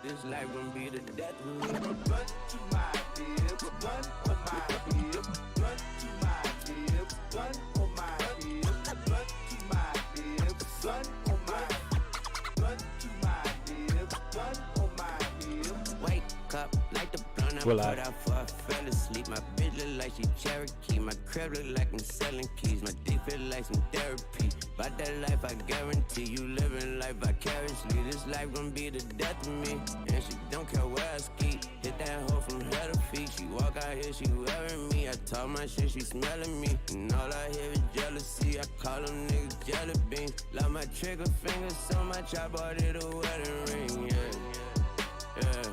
This life gon' be the death of me. Run to my bib, run on my bib, run to my bib, run on my bib, run to my bib, run on my, run to my bib, run on my bib. Wake up like the blunt I put out for I fell asleep. My bitch look like she Cherokee. My crib look like I'm selling keys. My dick feel like some therapy. About that life I guarantee you living life vicariously. This life gon' be the death of me. And she don't care where I ski. Hit that hoe from head to feet. She walk out here, she wearing me. I talk my shit, she smelling me. And all I hear is jealousy. I call them niggas jelly beans. Love my trigger finger so much I bought it a wedding ring. Yeah.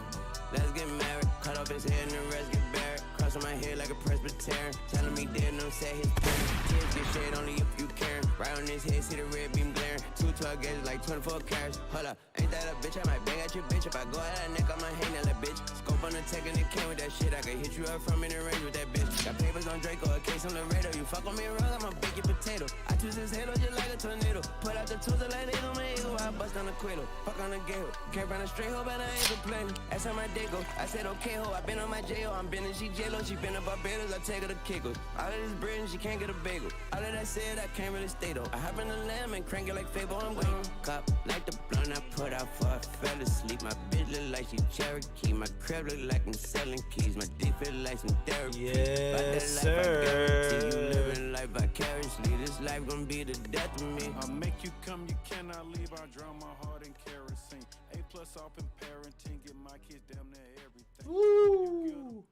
Let's get married. Cut off his head and the rest get buried. Cross on my head like a Presbyterian. Telling me dead, no say his parents. Kids get shade only if you caring. Right on his head, see the red beam glaring. 212 gauges like 24 carats. Hold up, ain't that a bitch? I might bang at your bitch. If I go at that neck, I might hang that little bitch. Scope on the tech and it came with that shit. I could hit you up from in the range with that bitch. Got papers on Draco, a case on the radar. You fuck on me wrong, I'ma bake your potato. I twist his halo just like a tornado. Put out the tools like they on my ego. I bust on the cradle, fuck on the gate. Can't run a straight hoe, but I ain't complaining. That's how my day go. I said okay ho, I been on my J.O. I'm been in she J-Lo, she been in Barbados. I take her to Kegels. All of this bread and she can't get a bagel. All of that said, I can't really stay though. I hop in the lamb and crank it like Fable. I'm waiting. Cop like the blunt I put out for I fell asleep. My bitch look like she Cherokee. My crib look like I'm selling keys. My dick feel like some therapy. Yes, sir. I guarantee you living life vicariously. This life gon' be the death of me. I'll make you come, you cannot leave. I drown my heart in kerosene. A+ off in parenting. Get my kids damn near everything. Woo!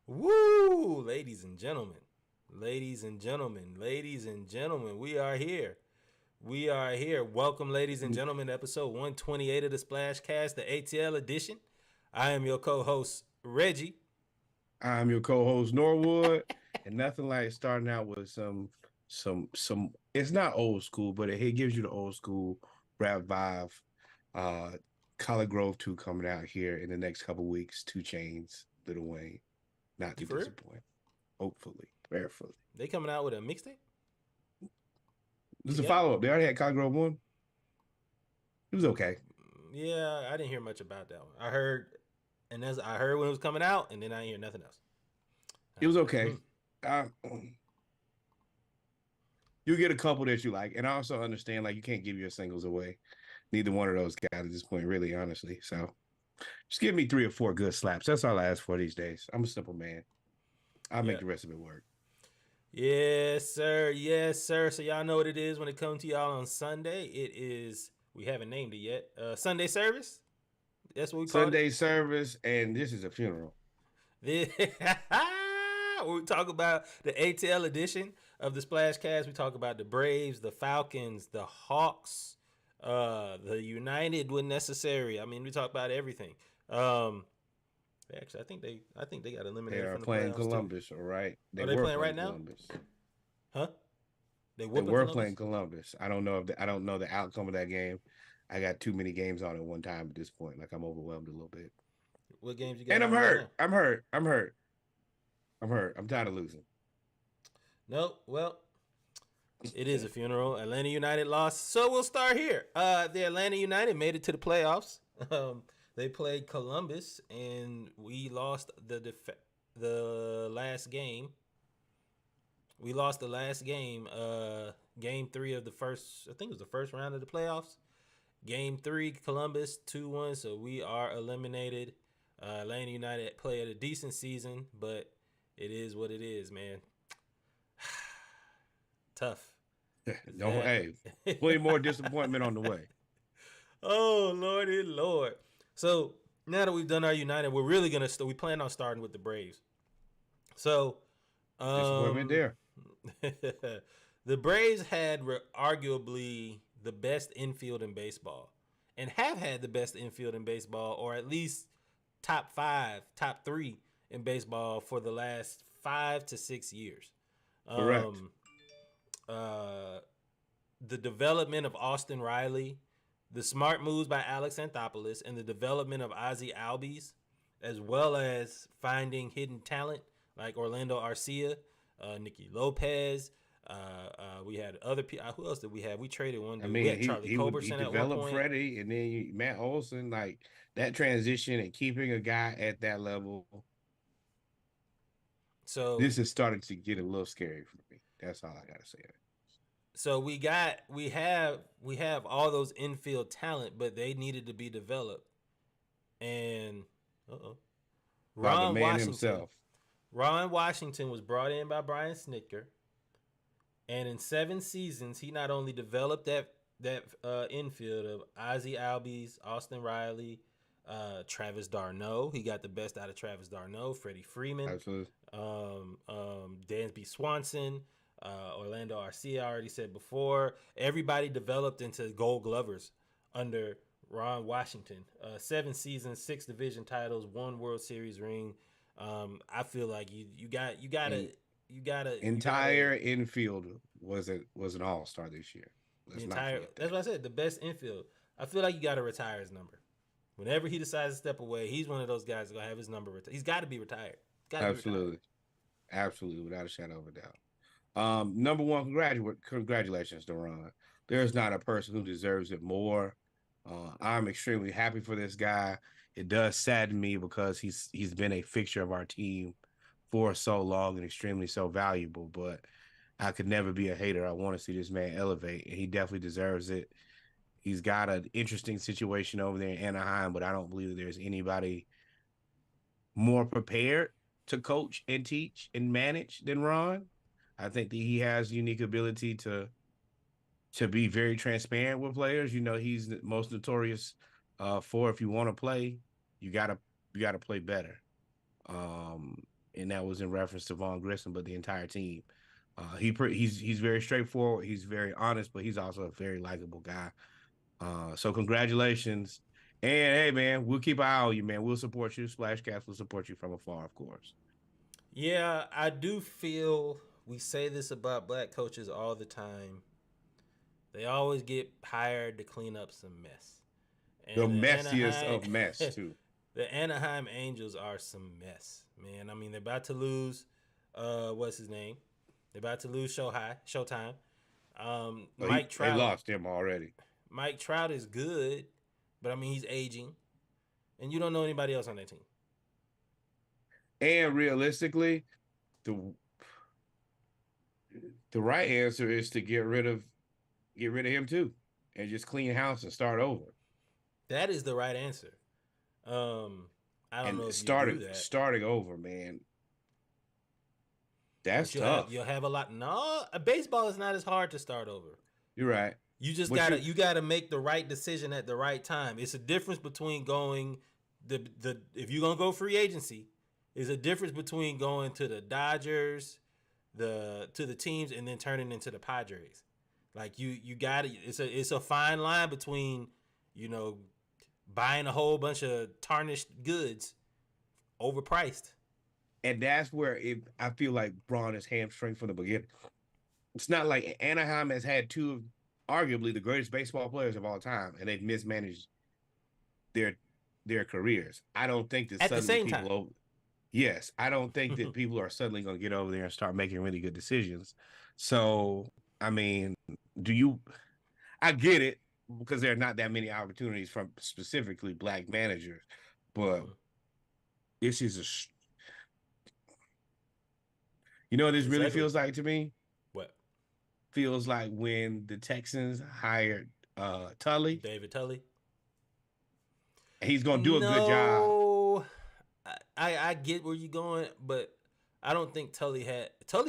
Woo! Ladies and gentlemen, we are here. Welcome, ladies and gentlemen, to episode 128 of the Splashcast, the ATL edition. I am your co-host, Reggie. I'm your co-host, Norwood. And nothing like starting out with some it's not old school, but it gives you the old school rap vibe. Collard Grove 2 coming out here in the next couple weeks. 2 Chainz, Lil Wayne. Not to disappoint. Hopefully. Prayerfully. They coming out with a mixtape? This is a follow-up. They already had Collard Grove 1. It was okay. Yeah, I didn't hear much about that one. I heard when it was coming out, and then I didn't hear nothing else. It was okay. You get a couple that you like. And I also understand, like, you can't give your singles away. Neither one of those guys at this point, really, honestly. So just give me 3 or 4 good slaps. That's all I ask for these days. I'm a simple man. I'll make the rest of it work. Yes, sir. So y'all know what it is when it comes to y'all on Sunday. It is, we haven't named it yet, Sunday service. That's what we call Sunday service, and this is a funeral. We talk about the ATL edition of the Splashcast. We talk about the Braves, the Falcons, the Hawks, the United when necessary. I mean, we talk about everything. Actually, I think they got eliminated. They are from the playing playoffs Columbus, too. all right? Are they playing right now? Columbus. Huh? They were playing Columbus. I don't know the outcome of that game. I got too many games on at one time at this point. Like, I'm overwhelmed a little bit. What games you got? And I'm right hurt. now? I'm hurt. I'm tired of losing. No, well, it is a funeral. Atlanta United lost, so we'll start here. The Atlanta United made it to the playoffs. They played Columbus, and we lost the last game. We lost the last game, game 3 of the first, I think it was the first round of the playoffs. Game 3, Columbus, 2-1, so we are eliminated. Atlanta United played a decent season, but it is what it is, man. Tough. Hey, plenty more disappointment on the way. Oh, Lordy Lord. So now that we've done our United, we're really going to we plan on starting with the Braves. So disappointment there. The Braves had arguably the best infield in baseball and have had the best infield in baseball, or at least top 5, top 3 in baseball for the last 5 to 6 years. Correct. The development of Austin Riley, the smart moves by Alex Anthopoulos, and the development of Ozzie Albies, as well as finding hidden talent like Orlando Arcia, Nicky Lopez, We had other people. Who else did we have? We traded one I dude. We mean, had Charlie he Culberson at one developed point. Freddie, and then Matt Olson. Like that transition and keeping a guy at that level. So This is starting to get a little scary for me. That's all I gotta say. we have all those infield talent, but they needed to be developed. And About the Ron man Washington. himself. Ron Washington was brought in by Brian Snitker, and in 7 seasons, he not only developed that infield of Ozzie Albies, Austin Riley, Travis d'Arnaud. He got the best out of Travis d'Arnaud, Freddie Freeman, Absolutely. Dansby Swanson, Orlando Arcia. I already said before. Everybody developed into Gold Glovers under Ron Washington. 7 seasons, 6 division titles, 1 World Series ring. I feel like you gotta Entire infield was an all-star this year. the entire. That's what I said. The best infield. I feel like you gotta retire his number. Whenever he decides to step away, he's one of those guys that's gonna have his number retired. He's got to be retired. Absolutely, absolutely, without a shadow of a doubt. Number one, congratulations to Ron. There's not a person who deserves it more. I'm extremely happy for this guy. It does sadden me because he's been a fixture of our team for so long and extremely so valuable, but I could never be a hater. I want to see this man elevate, and he definitely deserves it. He's got an interesting situation over there in Anaheim, but I don't believe that there's anybody more prepared to coach and teach and manage than Ron. I think that he has unique ability to be very transparent with players. You know, he's the most notorious for if you want to play, you gotta play better. And that was in reference to Vaughn Grissom, but the entire team. He's very straightforward. He's very honest, but he's also a very likable guy. So congratulations. And hey, man, we'll keep an eye on you, man. We'll support you. Splashcast will support you from afar, of course. Yeah, I do feel we say this about black coaches all the time. They always get hired to clean up some mess. And the messiest of mess, too. The Anaheim Angels are some mess, man. I mean, they're about to lose. What's his name? They're about to lose Showtime. Mike Trout. They lost him already. Mike Trout is good, but I mean he's aging, and you don't know anybody else on that team. And realistically, the right answer is to get rid of him too, and just clean house and start over. That is the right answer. I don't know if you do that. Starting over, man. That's tough. You'll have a lot. No, baseball is not as hard to start over. You're right. You just gotta make the right decision at the right time. It's a difference between going if you're gonna go free agency, is a difference between going to the Dodgers, to the teams, and then turning into the Padres. Like you gotta. It's a fine line between buying a whole bunch of tarnished goods, overpriced. And that's where I feel like Braun is hamstring from the beginning. It's not like Anaheim has had two of arguably the greatest baseball players of all time, and they've mismanaged their careers. I don't think that at the same time. Yes, I don't think that people are suddenly going to get over there and start making really good decisions. So, I mean, I get it because there are not that many opportunities from specifically black managers, but this is what this really feels like to me? What? Feels like when the Texans hired Tully. David Tully. He's going to do a good job. I get where you're going, but I don't think Tully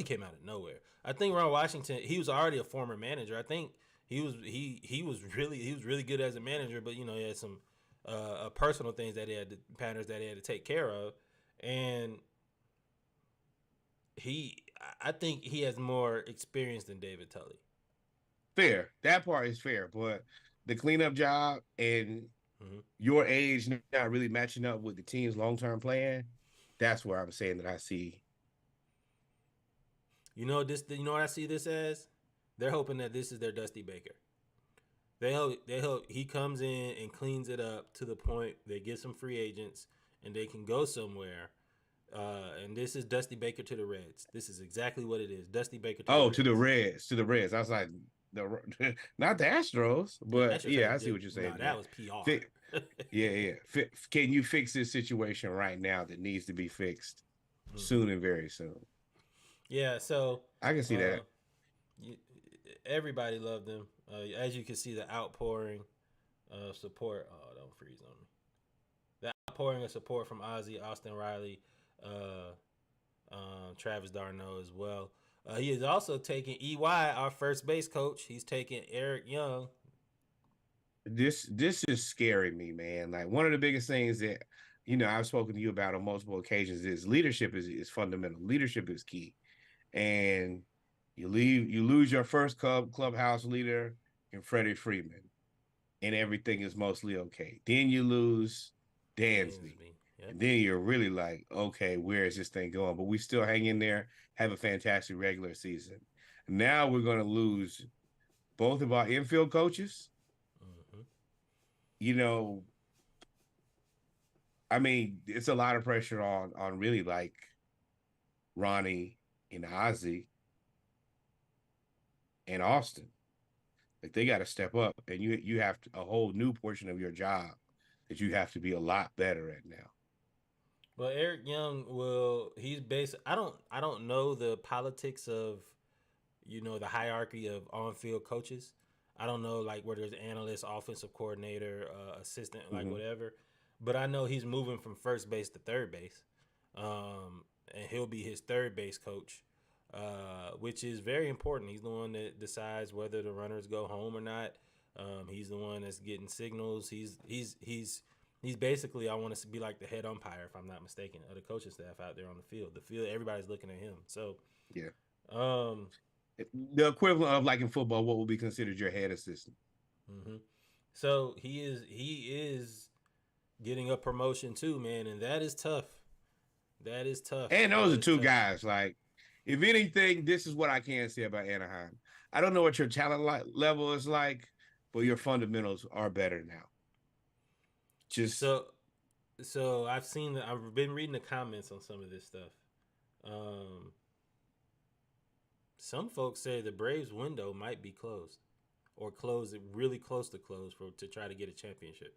came out of nowhere. I think Ron Washington, he was already a former manager. I think he was really good as a manager, but he had some personal things patterns that he had to take care of, and I think he has more experience than David Tully. Fair. That part is fair, but the cleanup job and your age not really matching up with the team's long-term plan, that's where I'm saying that I see. You know what I see this as? They're hoping that this is their Dusty Baker. They hope he comes in and cleans it up to the point they get some free agents and they can go somewhere And this is Dusty Baker to the Reds. This is exactly what it is. Dusty Baker to the Oh, Reds. to the Reds. I was like, not the Astros, but yeah, I see what you're saying. No, that was PR. Yeah. Can you fix this situation right now that needs to be fixed soon and very soon? Yeah, so I can see that. Everybody loved them. As you can see, the outpouring of support. Oh, don't freeze on me. The outpouring of support from Ozzie, Austin Riley, Travis Darno as well. He is also taking EY, our first base coach. He's taking Eric Young. This is scaring me, man. Like one of the biggest things that I've spoken to you about on multiple occasions is leadership is fundamental. Leadership is key, and you lose your first clubhouse leader in Freddie Freeman, and everything is mostly okay. Then you lose Dansby. Yep. And then you're really like, okay, where is this thing going? But we still hang in there, have a fantastic regular season. Now we're going to lose both of our infield coaches. Mm-hmm. I mean, it's a lot of pressure on really like Ronnie and Ozzie and Austin. Like they got to step up, and you have a whole new portion of your job that you have to be a lot better at now. Well, Eric Young he's based. I don't know the politics of, the hierarchy of on-field coaches. I don't know like where there's analyst, offensive coordinator, assistant, like whatever. But I know he's moving from first base to third base, and he'll be his third base coach, which is very important. He's the one that decides whether the runners go home or not. He's the one that's getting signals. He's basically, I want to be like the head umpire, if I'm not mistaken, of the coaching staff out there on the field. Everybody's looking at him. So yeah. The equivalent of like in football, what would be considered your head assistant. Mm-hmm. So he is getting a promotion too, man, and that is tough. That is tough. And those are two guys. Like, if anything, this is what I can say about Anaheim. I don't know what your talent level is like, but your fundamentals are better now. So I've been reading the comments on some of this stuff. Some folks say the Braves window might be closed, or closed really close to close to try to get a championship.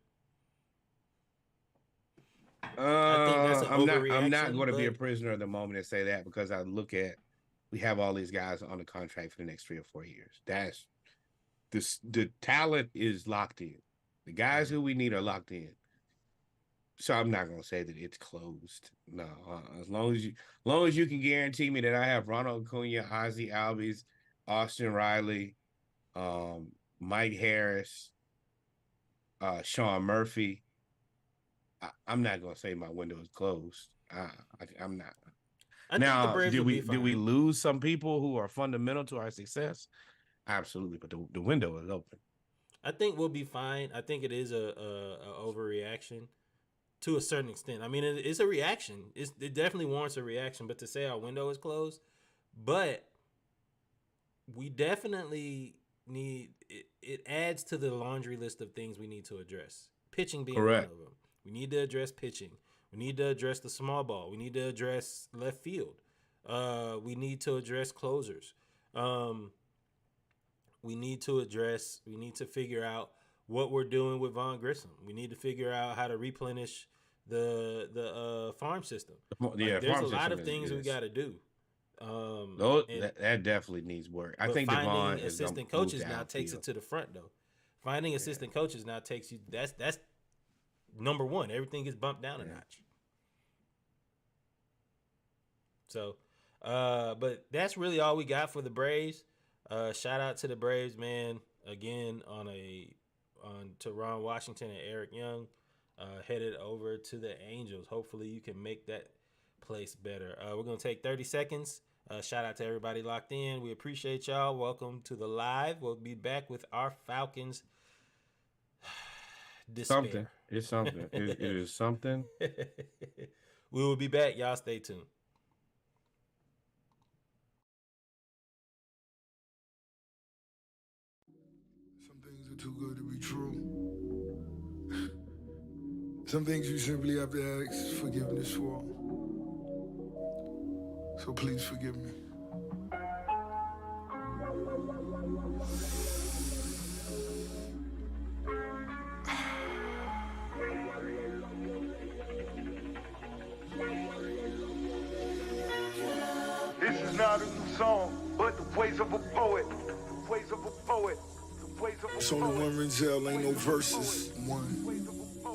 I think that's an overreaction. I'm not going to be a prisoner of the moment and say that, because I look at, we have all these guys on the contract for the next 3 or 4 years. That's the talent is locked in. The guys who we need are locked in. So I'm not going to say that it's closed. No, as long as you can guarantee me that I have Ronald Acuna, Ozzie Albies, Austin Riley, Mike Harris, Sean Murphy, I'm not going to say my window is closed. I'm not. Now, did we lose some people who are fundamental to our success? Absolutely, but the window is open. I think we'll be fine. I think it is a overreaction to a certain extent. I mean, it's a reaction. It definitely warrants a reaction. But to say our window is closed, but we definitely need it. It adds to the laundry list of things we need to address. Pitching being one of them. We need to address pitching. We need to address the small ball. We need to address left field. We need to address closers. We need to figure out what we're doing with Von Grissom. We need to figure out how to replenish the farm system. There's a lot of things we got to do. That definitely needs work. I think finding assistant coaches now takes it to the front, though. Finding assistant coaches now takes you. That's number one. Everything gets bumped down a notch. So, but that's really all we got for the Braves. Shout out to the Braves, man. Again, to Ron Washington and Eric Young, headed over to the Angels. Hopefully you can make that place better. We're going to take 30 seconds. Shout out to everybody locked in. We appreciate y'all. Welcome to the live. We'll be back with our Falcons. Despair. Something. It's something. It is something. We will be back. Y'all stay tuned. Too good to be true. Some things you simply have to ask forgiveness for. So please forgive me. This is not a new song, but the ways of a poet. The ways of a poet. The ways of a poet. It's only one Renzel, ain't no verses. One.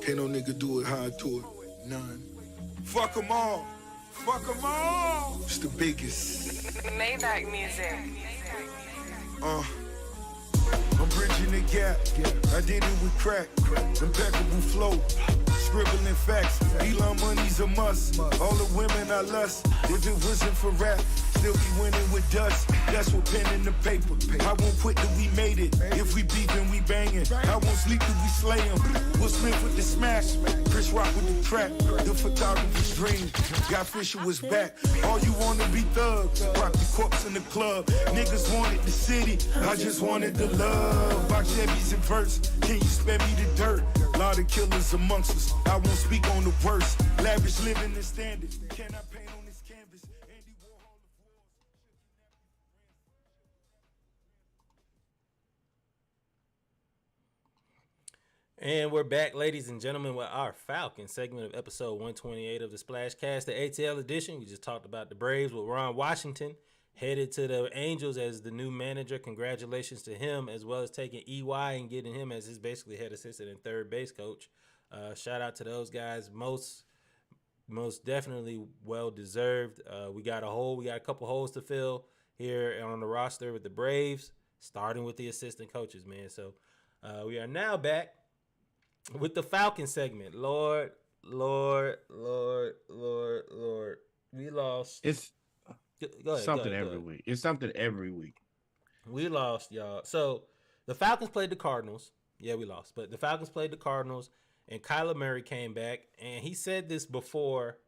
Can't no nigga do it how I do it. None. Fuck them all. Fuck them all. It's the biggest. Maybach music. I'm bridging the gap. I did it with crack. Impeccable flow. Scribbling facts. Elon money's a must. All the women I lust. If it wasn't for rap, still be winning with dust. That's what pen in the paper. I won't quit till we made it. If we beefing, we banging. I won't sleep till we slay him. Will Smith with the smash. Chris Rock with the track. The photographer's dream. Got Fisher was back. All you wanna be thugs. Rock the corpse in the club. Niggas wanted the city. I just wanted the love. Box Chevys and verse. Can you spare me the dirt? Lot of killers amongst us. I won't speak on the worst. Lavish living the standards. Can I paint on this canvas? Andy Warhol of And we're back, ladies and gentlemen, with our Falcon segment of episode 128 of the Splash Cast, the ATL edition. We just talked about the Braves with Ron Washington, headed to the Angels as the new manager. Congratulations to him, as well as taking EY and getting him as his basically head assistant and third base coach. Shout out to those guys. Most definitely well deserved. We got a couple holes to fill here on the roster with the Braves, starting with the assistant coaches, man. So we are now back with the Falcon segment. Lord. We lost. It's Go ahead, something every week. It's something every week. We lost, y'all. So the Falcons played the Cardinals. Yeah, we lost. But the Falcons played the Cardinals, and Kyler Murray came back. And he said this before.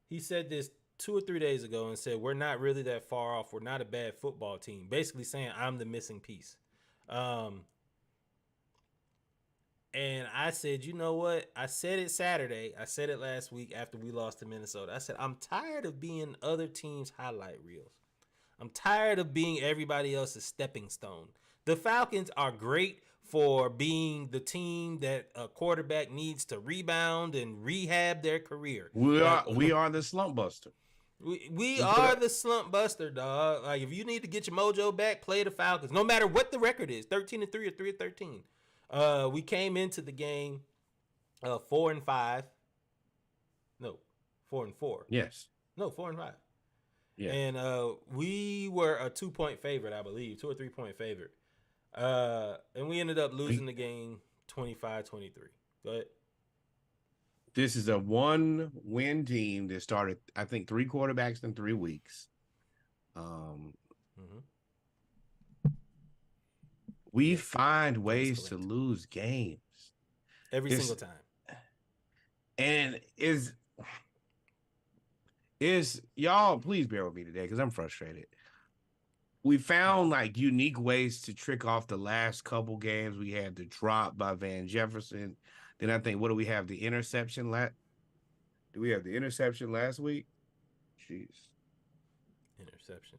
He said this 2 or 3 days ago and said, we're not really that far off. We're not a bad football team. Basically saying I'm the missing piece. And I said, you know what? I said it Saturday. I said it last week after we lost to Minnesota. I said, I'm tired of being other teams' highlight reels. I'm tired of being everybody else's stepping stone. The Falcons are great for being the team that a quarterback needs to rebound and rehab their career. We are the slump buster. We are the slump buster, dog. Like, if you need to get your mojo back, play the Falcons. No matter what the record is, 13-3 or 3-13. We came into the game 4-5. No, 4-4. Yes. No, 4-5. Yeah. And we were a 2-point favorite, I believe, 2 or 3 point favorite. And we ended up losing the game 25-23. Go ahead. This is a 1-win team that started, I think, 3 quarterbacks in 3 weeks. We find ways to lose games every single time. And is y'all, please bear with me today because I'm frustrated. We found like unique ways to trick off the last couple games. We had the drop by Van Jefferson. Then I think, what do we have? The interception Do we have the interception last week? Jeez. Interception.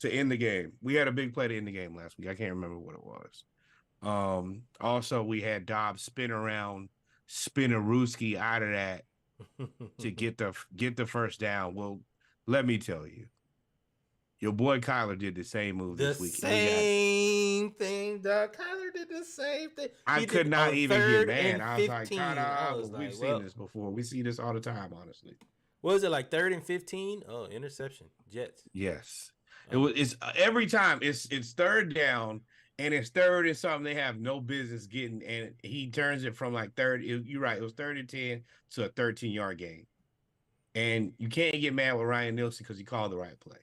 To end the game. We had a big play to end the game last week. I can't remember what it was. Also, we had Dobbs spin around, spin a Ruski out of that to get the first down. Well, let me tell you, your boy Kyler did the same move this week. Same thing, dog. Kyler did the same thing. I could not even get mad. I was like, Kyler, we've seen this before. We see this all the time, honestly. What was it, like 3rd and 15? Oh, interception. Jets. Yes. It's every time it's 3rd down and it's 3rd and something they have no business getting, and he turns it from like 3rd. You're right, it was 3rd and 10 to a 13-yard gain. And you can't get mad with Ryan Nielsen because he called the right play.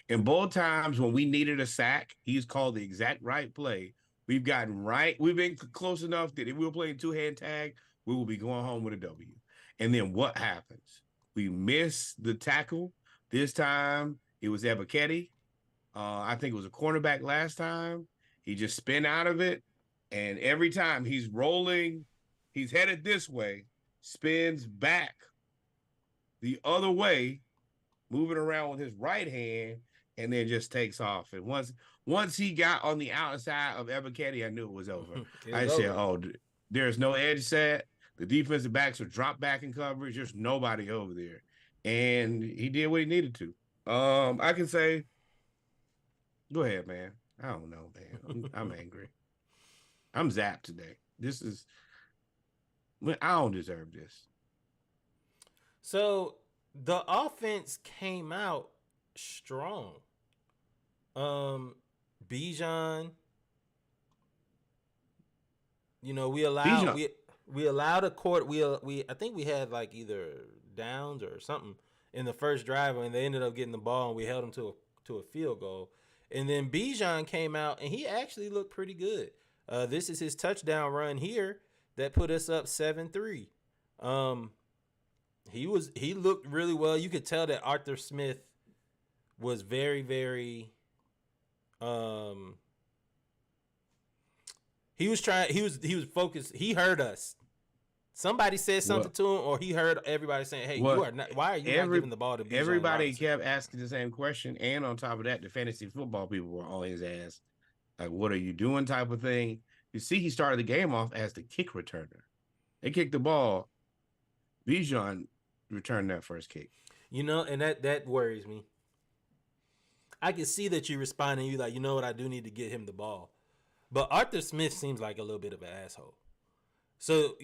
And both times when we needed a sack, he's called the exact right play. We've been close enough that if we were playing 2-hand tag, we will be going home with a W. And then what happens? We miss the tackle. This time it was Ebiketie. I think it was a cornerback last time. He just spin out of it. And every time he's rolling, he's headed this way, spins back the other way, moving around with his right hand, and then just takes off. And once he got on the outside of Ebiketie, I knew it was over. It was I said, over. "Oh, there's no edge set. The defensive backs are drop back in coverage. There's nobody over there." And he did what he needed to. I can say, go ahead, man. I don't know, man. I'm angry. I'm zapped today. I don't deserve this. So the offense came out strong. Bijan, we allowed Bijan, we allowed a court. We I think we had like either downs or something in the first drive, and they ended up getting the ball, and we held them to a field goal. And then Bijan came out, and he actually looked pretty good. This is his touchdown run here that put us up 7-3. He looked really well. You could tell that Arthur Smith was very, very he was focused. He heard us. Somebody said something to him, or he heard everybody saying, "Hey, you are not. Why are you not giving the ball to Bijan Everybody Robinson?" kept asking the same question, and on top of that, the fantasy football people were on his ass, like, "What are you doing?" type of thing. You see, he started the game off as the kick returner. They kicked the ball. Bijan returned that first kick. And that worries me. I can see that you responding. You like, you know what? I do need to get him the ball, but Arthur Smith seems like a little bit of an asshole. So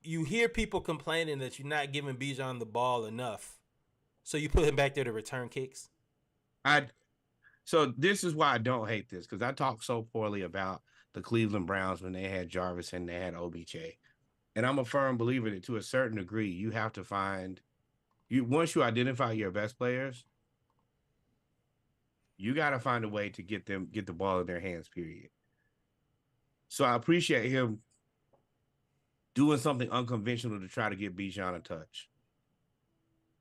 you hear people complaining that you're not giving Bijan the ball enough, so you put him back there to return kicks. So this is why I don't hate this, because I talked so poorly about the Cleveland Browns when they had Jarvis and they had OBJ, and I'm a firm believer that to a certain degree you have to find once you identify your best players, you got to find a way to get the ball in their hands. Period. So I appreciate him doing something unconventional to try to get Bijan a touch.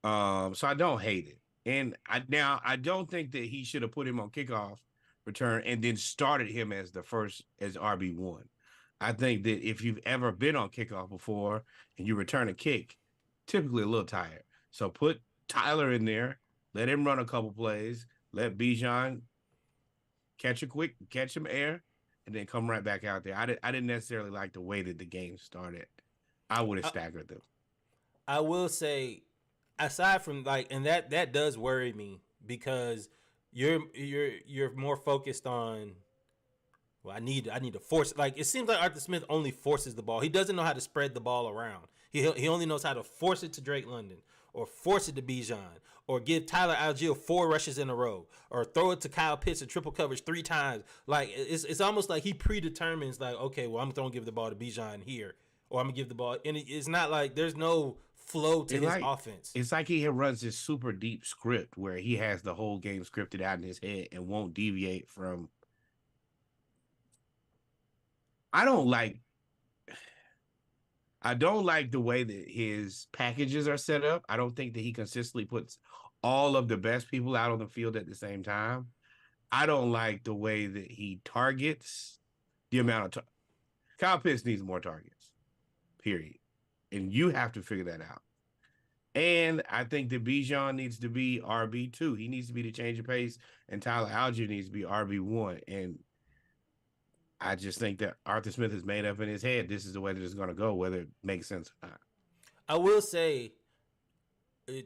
So I don't hate it. And I don't think that he should have put him on kickoff return and then started him as RB1. I think that if you've ever been on kickoff before and you return a kick, typically a little tired. So put Tyler in there, let him run a couple plays, let Bijan catch some air, and then come right back out there. I didn't necessarily like the way that the game started. I would have staggered them. I will say, aside from and that does worry me, because you're more focused on. Well, I need to force. It seems like Arthur Smith only forces the ball. He doesn't know how to spread the ball around. He only knows how to force it to Drake London, or force it to Bijan, or give Tyler Algier 4 rushes in a row, or throw it to Kyle Pitts in triple coverage 3 times. It's almost like he predetermines, okay, well, I'm going to give the ball to Bijan here, or I'm going to give the ball. And it's not like there's no flow to his offense. It's like he runs this super deep script where he has the whole game scripted out in his head and won't deviate from. I don't like the way that his packages are set up. I don't think that he consistently puts all of the best people out on the field at the same time. I don't like the way that he targets the amount of Kyle Pitts needs more targets, period. And you have to figure that out. And I think that Bijan needs to be RB2. He needs to be the change of pace, and Tyler Algier needs to be RB1. And I just think that Arthur Smith has made up in his head this is the way that it's going to go, whether it makes sense or not. I will say,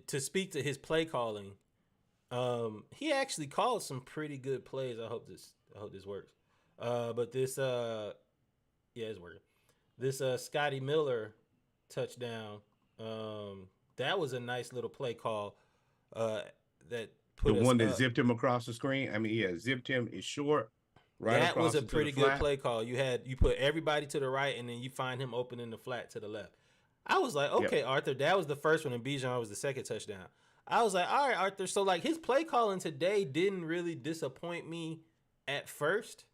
to speak to his play calling, he actually called some pretty good plays. I hope this works. But this, it's working. This Scotty Miller touchdown, that was a nice little play call. That put the one that zipped him across the screen. I mean, zipped him is short. Right, that was a pretty good play call. You put everybody to the right, and then you find him open in the flat to the left. I was like, okay, yep. Arthur, that was the first one, and Bijan was the second touchdown. I was like, all right, Arthur. So his play calling today didn't really disappoint me at first.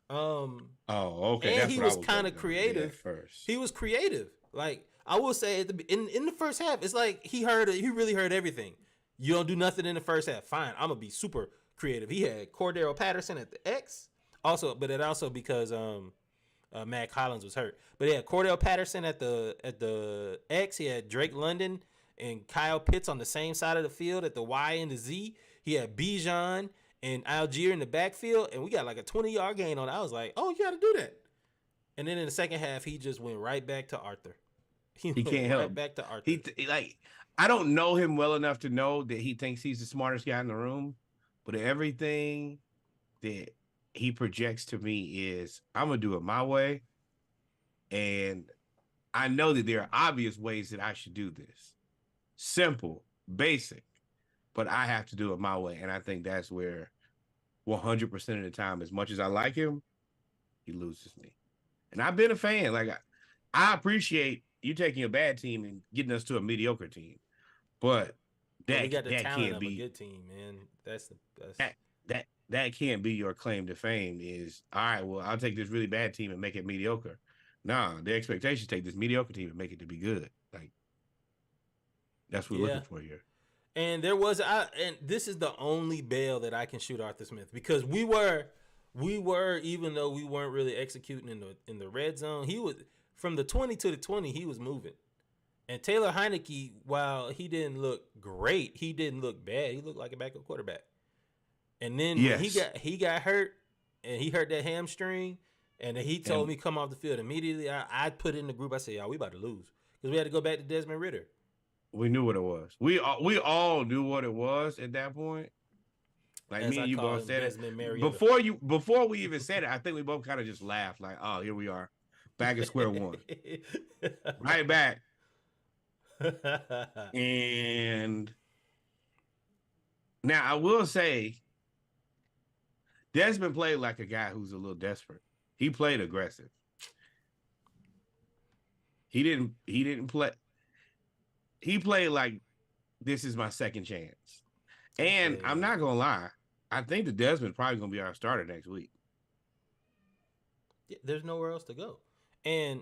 Okay. And he was kind of creative. First, he was creative. I will say, in the first half, it's like he really heard everything. You don't do nothing in the first half. Fine, I'm gonna be super creative. He had Cordero Patterson at the X. Also, but it also because Matt Collins was hurt. But he had Cordell Patterson at the X. He had Drake London and Kyle Pitts on the same side of the field at the Y and the Z. He had Bijan and Algier in the backfield, and we got like a 20-yard gain on it. I was like, oh, you got to do that. And then in the second half, he just went right back to Arthur. He went can't right help. back to Arthur. Like, I don't know him well enough to know that he thinks he's the smartest guy in the room, but everything that he projects to me is, I'm gonna do it my way, and I know that there are obvious ways that I should do this. Simple, basic, but I have to do it my way, and I think that's where 100% of the time, as much as I like him, he loses me. And I've been a fan. Like, I appreciate you taking a bad team and getting us to a mediocre team, but we got the that talent can't of be a good team, man. That's that can't be your claim to fame. Is, all right, well, I'll take this really bad team and make it mediocre. Nah, the expectation, take this mediocre team and make it to be good. Like, that's what we're looking for here. And and this is the only bail that I can shoot Arthur Smith, because we were, even though we weren't really executing in the red zone, he was, from the 20 to the 20, he was moving. And Taylor Heineke, while he didn't look great, he didn't look bad. He looked like a backup quarterback. And then when he got hurt, and he hurt that hamstring, and he told me come off the field immediately. I put in the group. I said, y'all, we about to lose, because we had to go back to Desmond Ridder. We knew what it was. We all knew what it was at that point. Like, me and you both said it. Before we even said it, I think we both kind of just laughed, like, oh, here we are, back at square one. Right back. And now I will say, Desmond played like a guy who's a little desperate. He played aggressive. He didn't play. He played like, this is my second chance. And I'm not gonna lie, I think that Desmond's probably gonna be our starter next week. There's nowhere else to go. And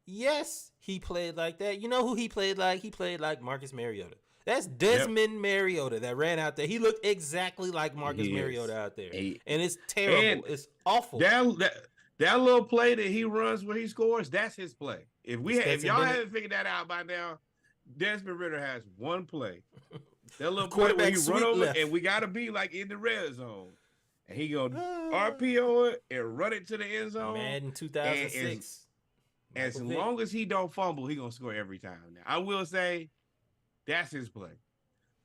yes, he played like that. You know who he played like? He played like Marcus Mariota. That's Desmond Mariota that ran out there. He looked exactly like Marcus Mariota out there. And it's terrible. It's awful. That little play that he runs where he scores, that's his play. If y'all haven't figured that out by now, Desmond Ridder has one play. That little play where he run over left. And we got to be like in the red zone. And he going to RPO it and run it to the end zone. Madden 2006. As long as he don't fumble, he going to score every time. Now, I will say that's his play.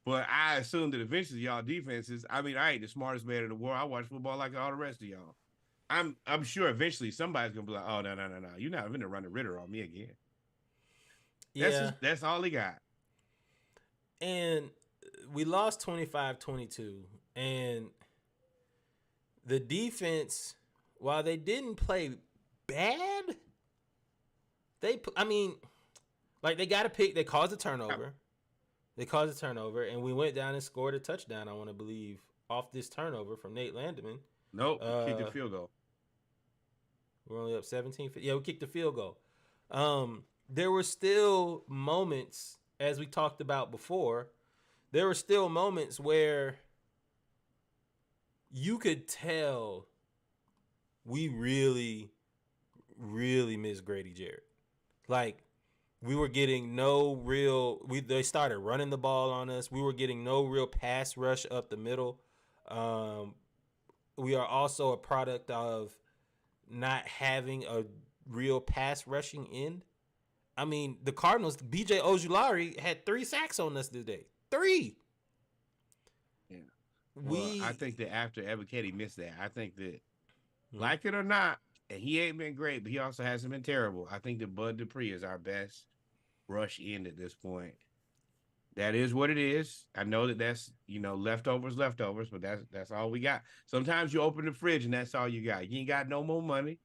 But I assume that eventually y'all defenses, I mean, I ain't the smartest man in the world. I watch football like all the rest of y'all. I'm sure eventually somebody's going to be like, oh, no. You're not going to run the Ridder on me again. That's all he got. And we lost 25-22. And the defense, while they didn't play bad, they got a pick. They caused a turnover. And we went down and scored a touchdown, I want to believe, off this turnover from Nate Landeman. Nope, kicked the field goal. We're only up 17. Yeah, we kicked the field goal. There were still moments, as we talked about before, there were still moments where you could tell we really, really miss Grady Jarrett. Like, we were getting they started running the ball on us. We were getting no real pass rush up the middle. We are also a product of not having a real pass rushing end. I mean, the Cardinals, B.J. Ojulari had 3 sacks on us today. 3. Yeah. I think that after Ebiketie missed that, I think that, like it or not, and he ain't been great, but he also hasn't been terrible. I think that Bud Dupree is our best rush end at this point. That is what it is. I know that that's, leftovers, but that's all we got. Sometimes you open the fridge and that's all you got. You ain't got no more money.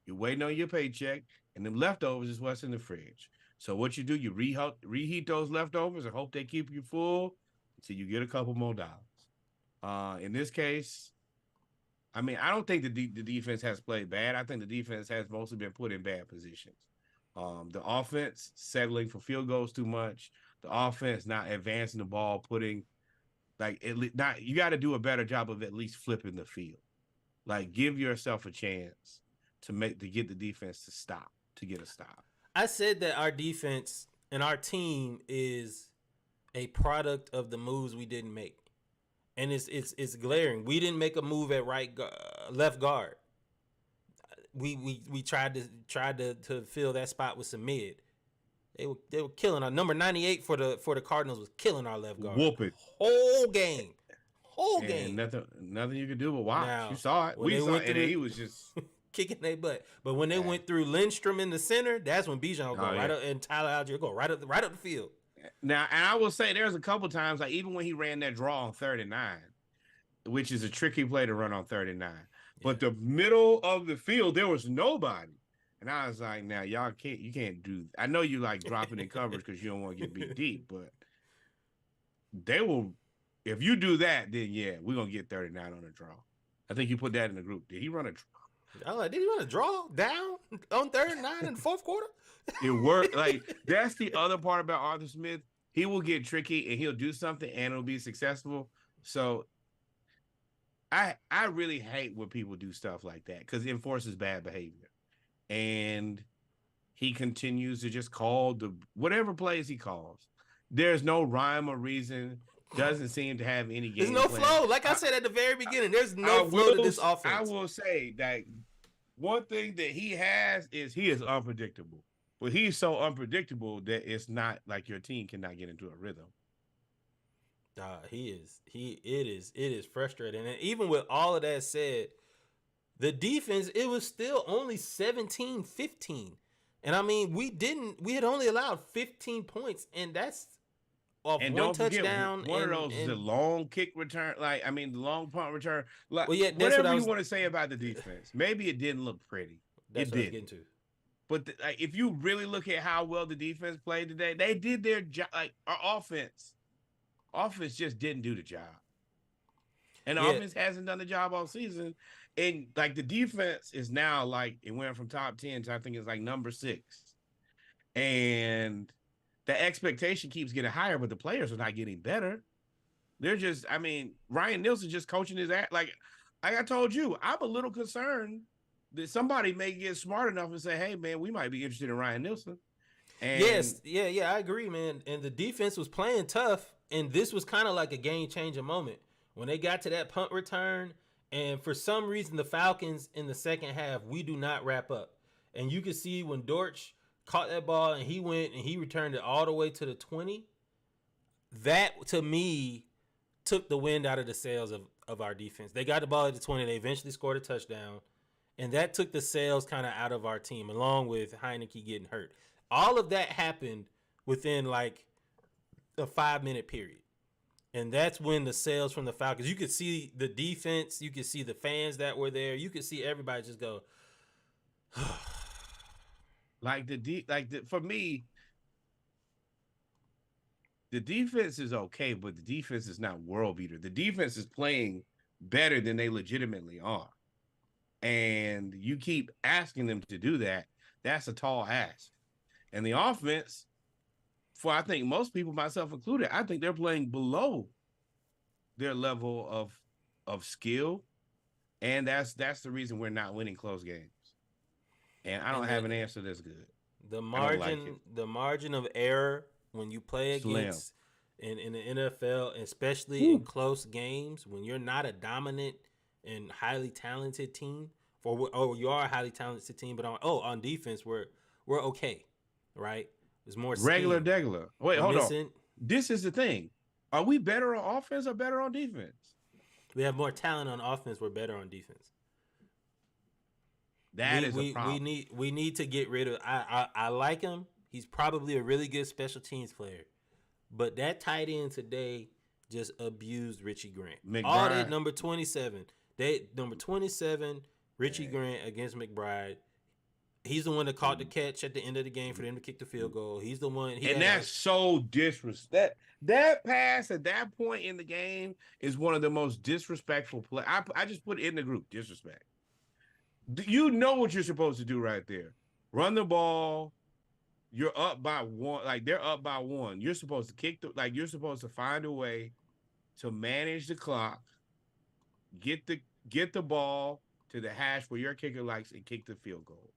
You're waiting on your paycheck, and them leftovers is what's in the fridge. So what you do, you reheat those leftovers and hope they keep you full until you get a couple more dollars. In this case, I mean, I don't think the defense has played bad. I think the defense has mostly been put in bad positions. The offense settling for field goals too much. The offense not advancing the ball, you got to do a better job of at least flipping the field. Like, give yourself a chance to get the defense to get a stop. I said that our defense, and our team is a product of the moves we didn't make, and it's glaring. We didn't make a move at left guard. We tried to fill that spot with some mid. They were killing our number 98 for the Cardinals was killing our left guard. Whoop it. Whole game. And nothing you could do but watch. Now, you saw it. We saw it, and he was just kicking their butt. But when they went through Lindstrom in the center, that's when Bijan go right up, and Tyler Algier go right up the field. Now, and I will say there's a couple times, like even when he ran that draw on 3rd and 9, which is a tricky play to run on 3rd and 9. But the middle of the field, there was nobody. And I was like, now you can't do. I know you like dropping in coverage because you don't want to get beat deep, but they will. If you do that, then yeah, we're gonna get 39 on a draw. I think you put that in the group. Did he run a draw? I'm like, did he run a draw down on 3rd and 9 in the 4th quarter? It worked. Like that's the other part about Arthur Smith. He will get tricky and he'll do something and it'll be successful. So I really hate when people do stuff like that because it enforces bad behavior. And he continues to just call whatever plays he calls. There's no rhyme or reason. Doesn't seem to have any game. There's no plan. flow. Like I said at the very beginning, there's no flow to this offense. I will say that one thing that he has is he is unpredictable. But he's so unpredictable that it's not like your team cannot get into a rhythm. It is frustrating. And even with all of that said, the defense, it was still only 17-15. And I mean, we had only allowed 15 points, and that's off and one don't touchdown. Forget, one of those is the long kick return, the long punt return. Like, well, yeah, whatever you want to say about the defense, maybe it didn't look pretty. That's it what did. I was getting to. But if you really look at how well the defense played today, they did their job. Like our offense just didn't do the job. And the offense hasn't done the job all season. And like the defense is now like it went from top 10 to I think it's like number 6. And the expectation keeps getting higher, but the players are not getting better. They're just, Ryan Nielsen just coaching his ass. Like I told you, I'm a little concerned that somebody may get smart enough and say, hey, man, we might be interested in Ryan Nielsen. And I agree, man. And the defense was playing tough, and this was kind of like a game-changing moment. When they got to that punt return, and for some reason, the Falcons in the second half, we do not wrap up. And you can see when Dortch caught that ball and he went and he returned it all the way to the 20, that, to me, took the wind out of the sails of our defense. They got the ball at the 20. They eventually scored a touchdown. And that took the sails kind of out of our team, along with Heineke getting hurt. All of that happened within like a 5-minute period. And that's when the sails from the Falcons, you could see the defense, you could see the fans that were there, you could see everybody just go. For me, the defense is okay, but the defense is not world beater. The defense is playing better than they legitimately are. And you keep asking them to do that. That's a tall ask. And the offense, for I think most people, myself included, I think they're playing below their level of skill. And that's the reason we're not winning close games. And I don't have an answer that's good. The margin of error when you play against in the NFL, especially in close games, when you're not a dominant and highly talented team, you are a highly talented team, but on defense we're okay, right? There's more regular scheme. degular. Wait, hold on. This is the thing. Are we better on offense or better on defense? We have more talent on offense. We're better on defense. That is a problem. We need to get rid of. I like him. He's probably a really good special teams player, but that tight end today just abused Richie Grant. McBride. All that number 27. Number 27, Richie Grant against McBride. He's the one that caught the catch at the end of the game for them to kick the field goal. He's the one. That's so disrespectful. That pass at that point in the game is one of the most disrespectful play. I just put it in the group. Disrespect. You know what you're supposed to do right there. Run the ball. You're up by 1. Like they're up by 1. You're supposed to you're supposed to find a way to manage the clock. Get the ball to the hash where your kicker likes and kick the field goal.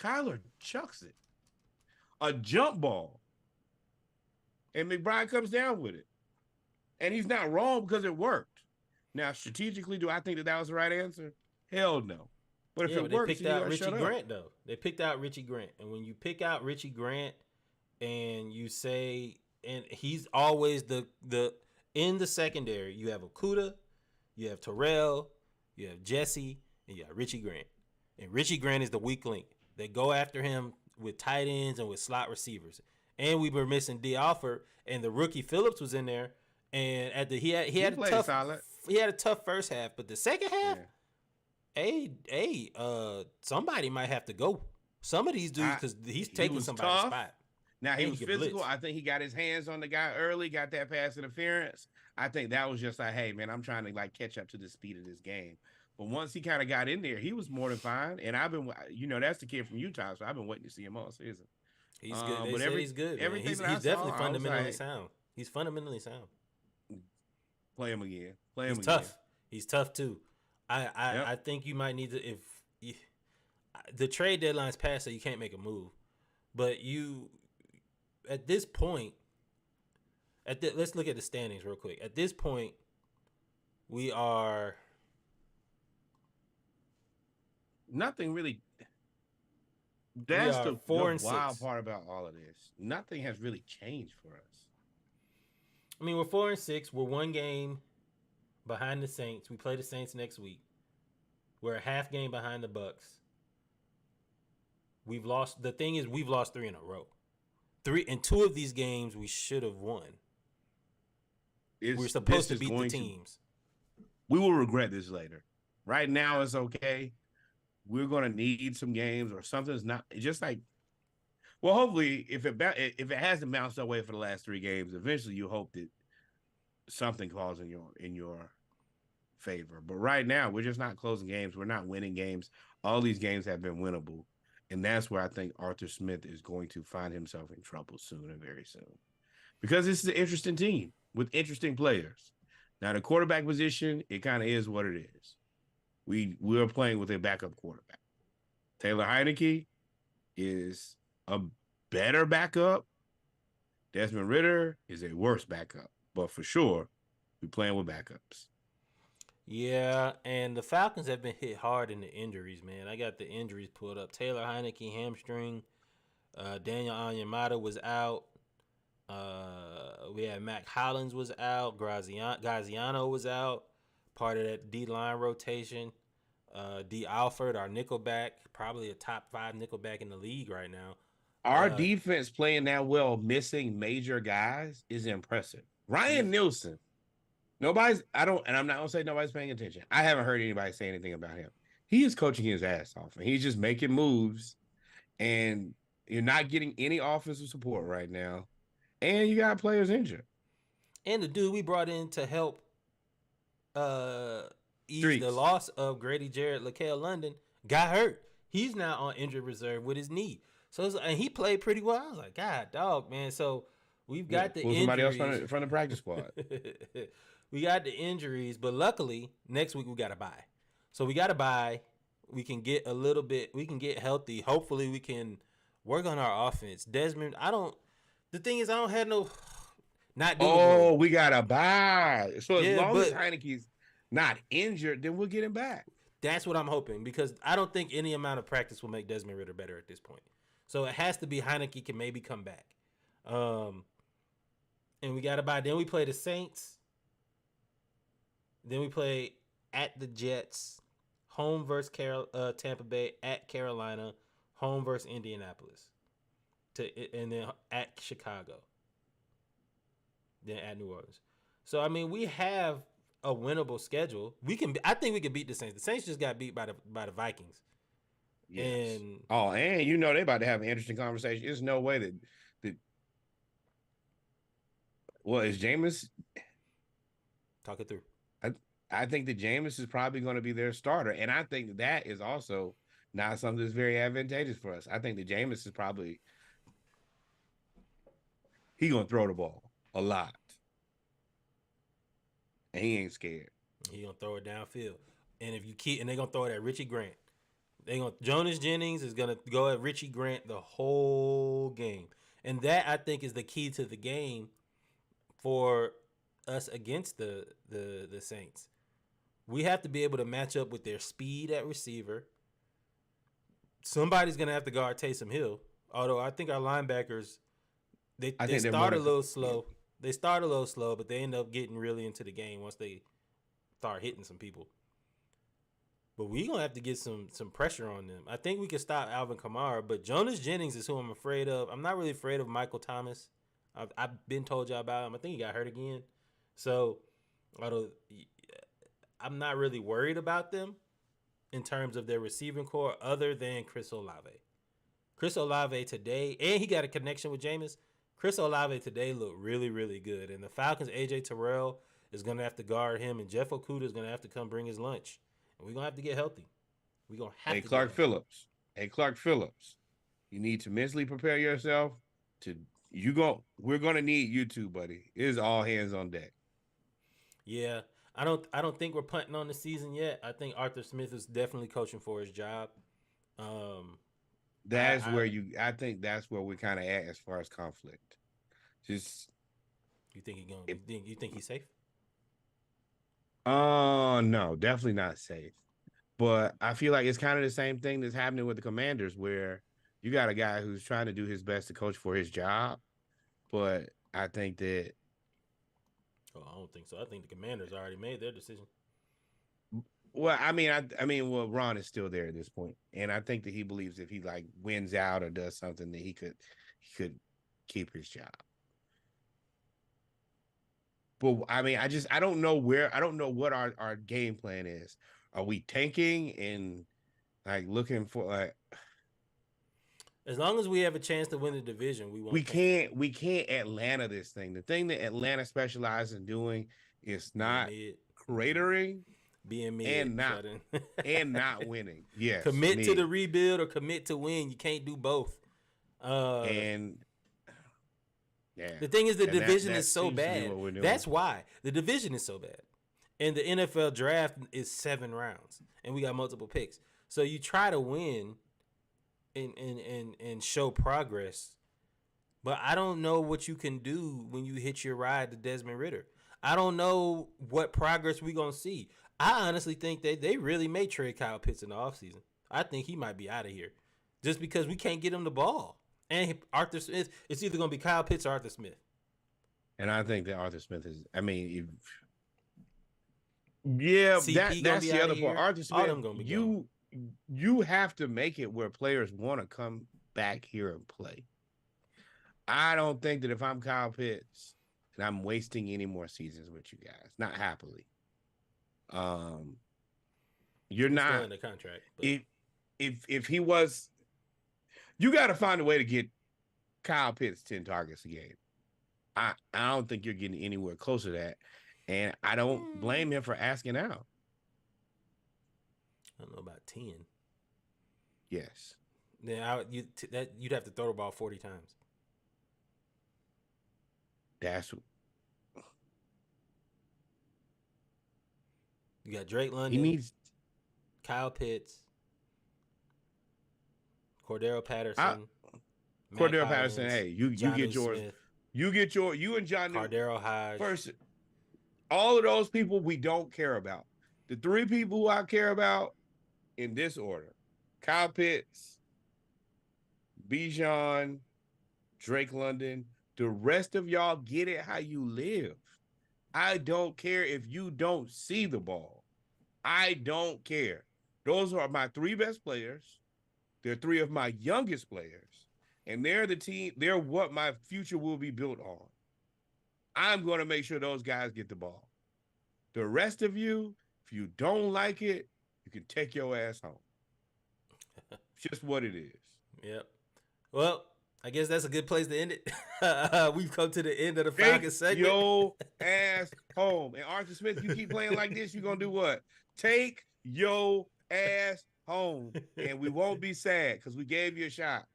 Kyler chucks it. A jump ball. And McBride comes down with it. And he's not wrong because it worked. Now, strategically, do I think that was the right answer? Hell no. But if Yeah, it but they works, picked then you out gotta Richie shut up. Grant though. They picked out Richie Grant, and when you pick out Richie Grant, and you say, and he's always the in the secondary. You have Okuda, you have Terrell, you have Jesse, and you have Richie Grant. And Richie Grant is the weak link. They go after him with tight ends and with slot receivers. And we were missing D. Alford, and the rookie Phillips was in there. And at the he had a played tough solid. he had a tough first half, but the second half, somebody might have to go. Some of these dudes, because he's taking somebody's tough. spot. Now he And was can physical. blitz. I think he got his hands on the guy early, got that pass interference. I think that was just like, hey man, I'm trying to like catch up to the speed of this game. But once he kind of got in there, he was more than fine. And I've been, that's the kid from Utah, so I've been waiting to see him all season. He's good. They say he's good. Man. He's definitely fundamentally sound. He's fundamentally sound. Play him again. He's tough. He's tough too. I think you might need to the trade deadline's passed, so you can't make a move. But you, at this point, let's look at the standings real quick. At this point, we are nothing really. That's the 4 and wild 6. part about all of this. Nothing has really changed for us. I mean, we're 4 and 6. We're one game behind the Saints. We play the Saints next week. We're a half game behind the Bucks. We've lost. The thing is, we've lost 3 in a row. 2 of these games we should have won. We're supposed to beat the teams. We will regret this later. Right now, it's okay. We're going to need some games or something's not just like. Well, hopefully, if it hasn't bounced away for the last 3 games, eventually you hope that something falls in your favor. But right now, we're just not closing games. We're not winning games. All these games have been winnable, and that's where I think Arthur Smith is going to find himself in trouble soon and very soon, because this is an interesting team with interesting players. Now, the quarterback position, it kind of is what it is. We're playing with a backup quarterback. Taylor Heineke is a better backup. Desmond Ridder is a worse backup. But for sure, we're playing with backups. Yeah, and the Falcons have been hit hard in the injuries, man. I got the injuries pulled up. Taylor Heineke, hamstring. Daniel Onyemata was out. We had Mac Hollins was out. Graziano was out. Part of that D-line rotation. D. Alford, our nickelback, probably a top 5 nickelback in the league right now. Our defense playing that well, missing major guys, is impressive. Ryan Nielsen, I'm not gonna say nobody's paying attention. I haven't heard anybody say anything about him. He is coaching his ass off, and he's just making moves, and you're not getting any offensive support right now, and you got players injured. And the dude we brought in to help ease the loss of Grady Jarrett, LaCale London, got hurt. He's now on injured reserve with his knee. So and he played pretty well. I was like, God, dog, man. So we've got the injuries. Somebody else from the practice squad. We got the injuries, but luckily next week we got a bye. So we got a bye. We can get a little bit. We can get healthy. Hopefully we can work on our offense. Desmond, the thing is, I don't have no. Not doing good. We got a bye. So as long as Heineke's not injured, then we'll get him back. That's what I'm hoping, because I don't think any amount of practice will make Desmond Ridder better at this point. So it has to be Heineke can maybe come back. And we got to buy. Then we play the Saints. Then we play at the Jets, home versus Tampa Bay, at Carolina, home versus Indianapolis, and then at Chicago, then at New Orleans. So I mean, we have a winnable schedule. I think we can beat the Saints. The Saints just got beat by the Vikings. Yes. And you know they about to have an interesting conversation. There's no way that is Jameis? Talk it through. I think that Jameis is probably going to be their starter, and I think that is also not something that's very advantageous for us. I think that Jameis is probably going to throw the ball a lot, and he ain't scared. He gonna throw it downfield, and they're gonna throw it at Richie Grant. Jonas Jennings is gonna go at Richie Grant the whole game, and that I think is the key to the game. for us against the Saints. We have to be able to match up with their speed at receiver. Somebody's gonna have to guard Taysom Hill. Although I think our linebackers they start a little slow. They start a little slow, but they end up getting really into the game once they start hitting some people. But we gonna have to get some pressure on them. I think we can stop Alvin Kamara, but Jonas Jennings is who I'm afraid of. I'm not really afraid of Michael Thomas. I've been told y'all about him. I think he got hurt again. So I'm not really worried about them in terms of their receiving core other than Chris Olave. Chris Olave today, and he got a connection with Jameis. Chris Olave today looked really, really good. And the Falcons, A.J. Terrell is going to have to guard him, and Jeff Okudah is going to have to come bring his lunch. And we're going to have to get healthy. We're going to have to Clark Phillips. Hey, Clark Phillips, you need to mentally prepare yourself to we're gonna need you too, buddy. It is all hands on deck. Yeah. I don't think we're punting on the season yet. I think Arthur Smith is definitely coaching for his job. I think that's where we're kind of at as far as conflict. Just you think you think he's safe? No, definitely not safe. But I feel like it's kind of the same thing that's happening with the Commanders, where you got a guy who's trying to do his best to coach for his job. But I think that. Oh, I don't think so. I think the Commanders already made their decision. Well, well, Ron is still there at this point, and I think that he believes if he like wins out or does something that he could keep his job. But I mean, I don't know what our game plan is. Are we tanking and like looking for like? As long as we have a chance to win the division, we won't. We can't Atlanta this thing. The thing that Atlanta specializes in doing is not cratering, being mid, and not winning. Yes, commit to the rebuild or commit to win. You can't do both. Yeah. The thing is, the division is so bad. That's why the division is so bad. And the NFL draft is 7 rounds, and we got multiple picks. So you try to win and show progress, but I don't know what you can do when you hit your ride to Desmond Ridder. I don't know what progress we're going to see. I honestly think that they really may trade Kyle Pitts in the offseason. I think he might be out of here just because we can't get him the ball. And Arthur Smith, it's either going to be Kyle Pitts or Arthur Smith. And I think that Arthur Smith is, that's the other part. Arthur Smith, you have to make it where players want to come back here and play. I don't think that if I'm Kyle Pitts and I'm wasting any more seasons with you guys, not happily. You're not still in the contract. But. If he was, you got to find a way to get Kyle Pitts 10 targets a game. I don't think you're getting anywhere close to that, and I don't blame him for asking out. I don't know about 10. Yes. Then you'd have to throw the ball 40 times. You got Drake London. Kyle Pitts. Cordero Patterson. Hey, you get yours. Smith, You and John Cordero Hodge. First, all of those people we don't care about. The 3 people who I care about in this order: Kyle Pitts, Bijan, Drake London. The rest of y'all get it how you live. I don't care if you don't see the ball. I don't care. Those are my 3 best players. They're 3 of my youngest players. And they're the team. They're what my future will be built on. I'm going to make sure those guys get the ball. The rest of you, if you don't like it, you can take your ass home. It's just what it is. Yep. Well, I guess that's a good place to end it. We've come to the end of the Falcons segment. Your ass home. And Arthur Smith, you keep playing like this, you're going to do what? Take your ass home. And we won't be sad because we gave you a shot.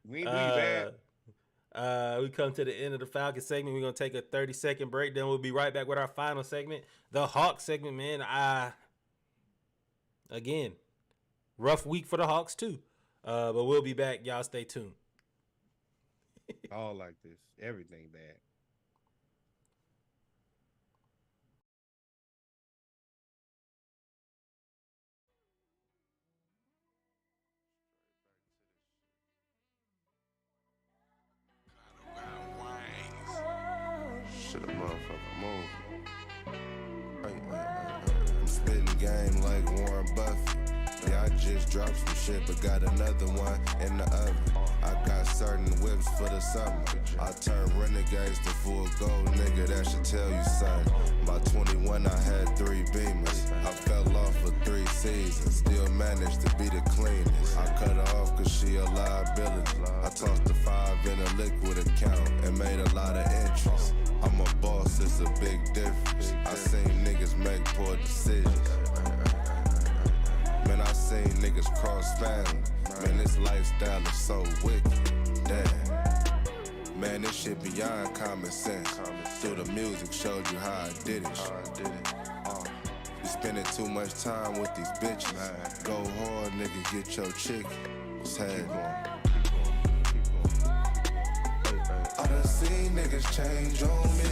We ain't bad. We come to the end of the Falcons segment. We're going to take a 30-second break. Then we'll be right back with our final segment, the Hawks segment, man. Again, rough week for the Hawks too. But we'll be back. Y'all stay tuned. All like this. Everything bad. just dropped some shit, but got another one in the oven. I got certain whips for the summer. I turned renegades to full gold, nigga, that should tell you something. By 21, I had 3 Beamers. I fell off for 3 seasons, still managed to be the cleanest. I cut her off cause she a liability. I tossed the 5 in a liquid account and made a lot of interest. I'm a boss, it's a big difference. I seen niggas make poor decisions. Man, I seen niggas cross family. Man, this lifestyle is so wicked. Damn. Man, this shit beyond common sense. Through the music showed you how I did it. You spending too much time with these bitches. Go hard, nigga, get your chick. What's happening? I done seen niggas change on me.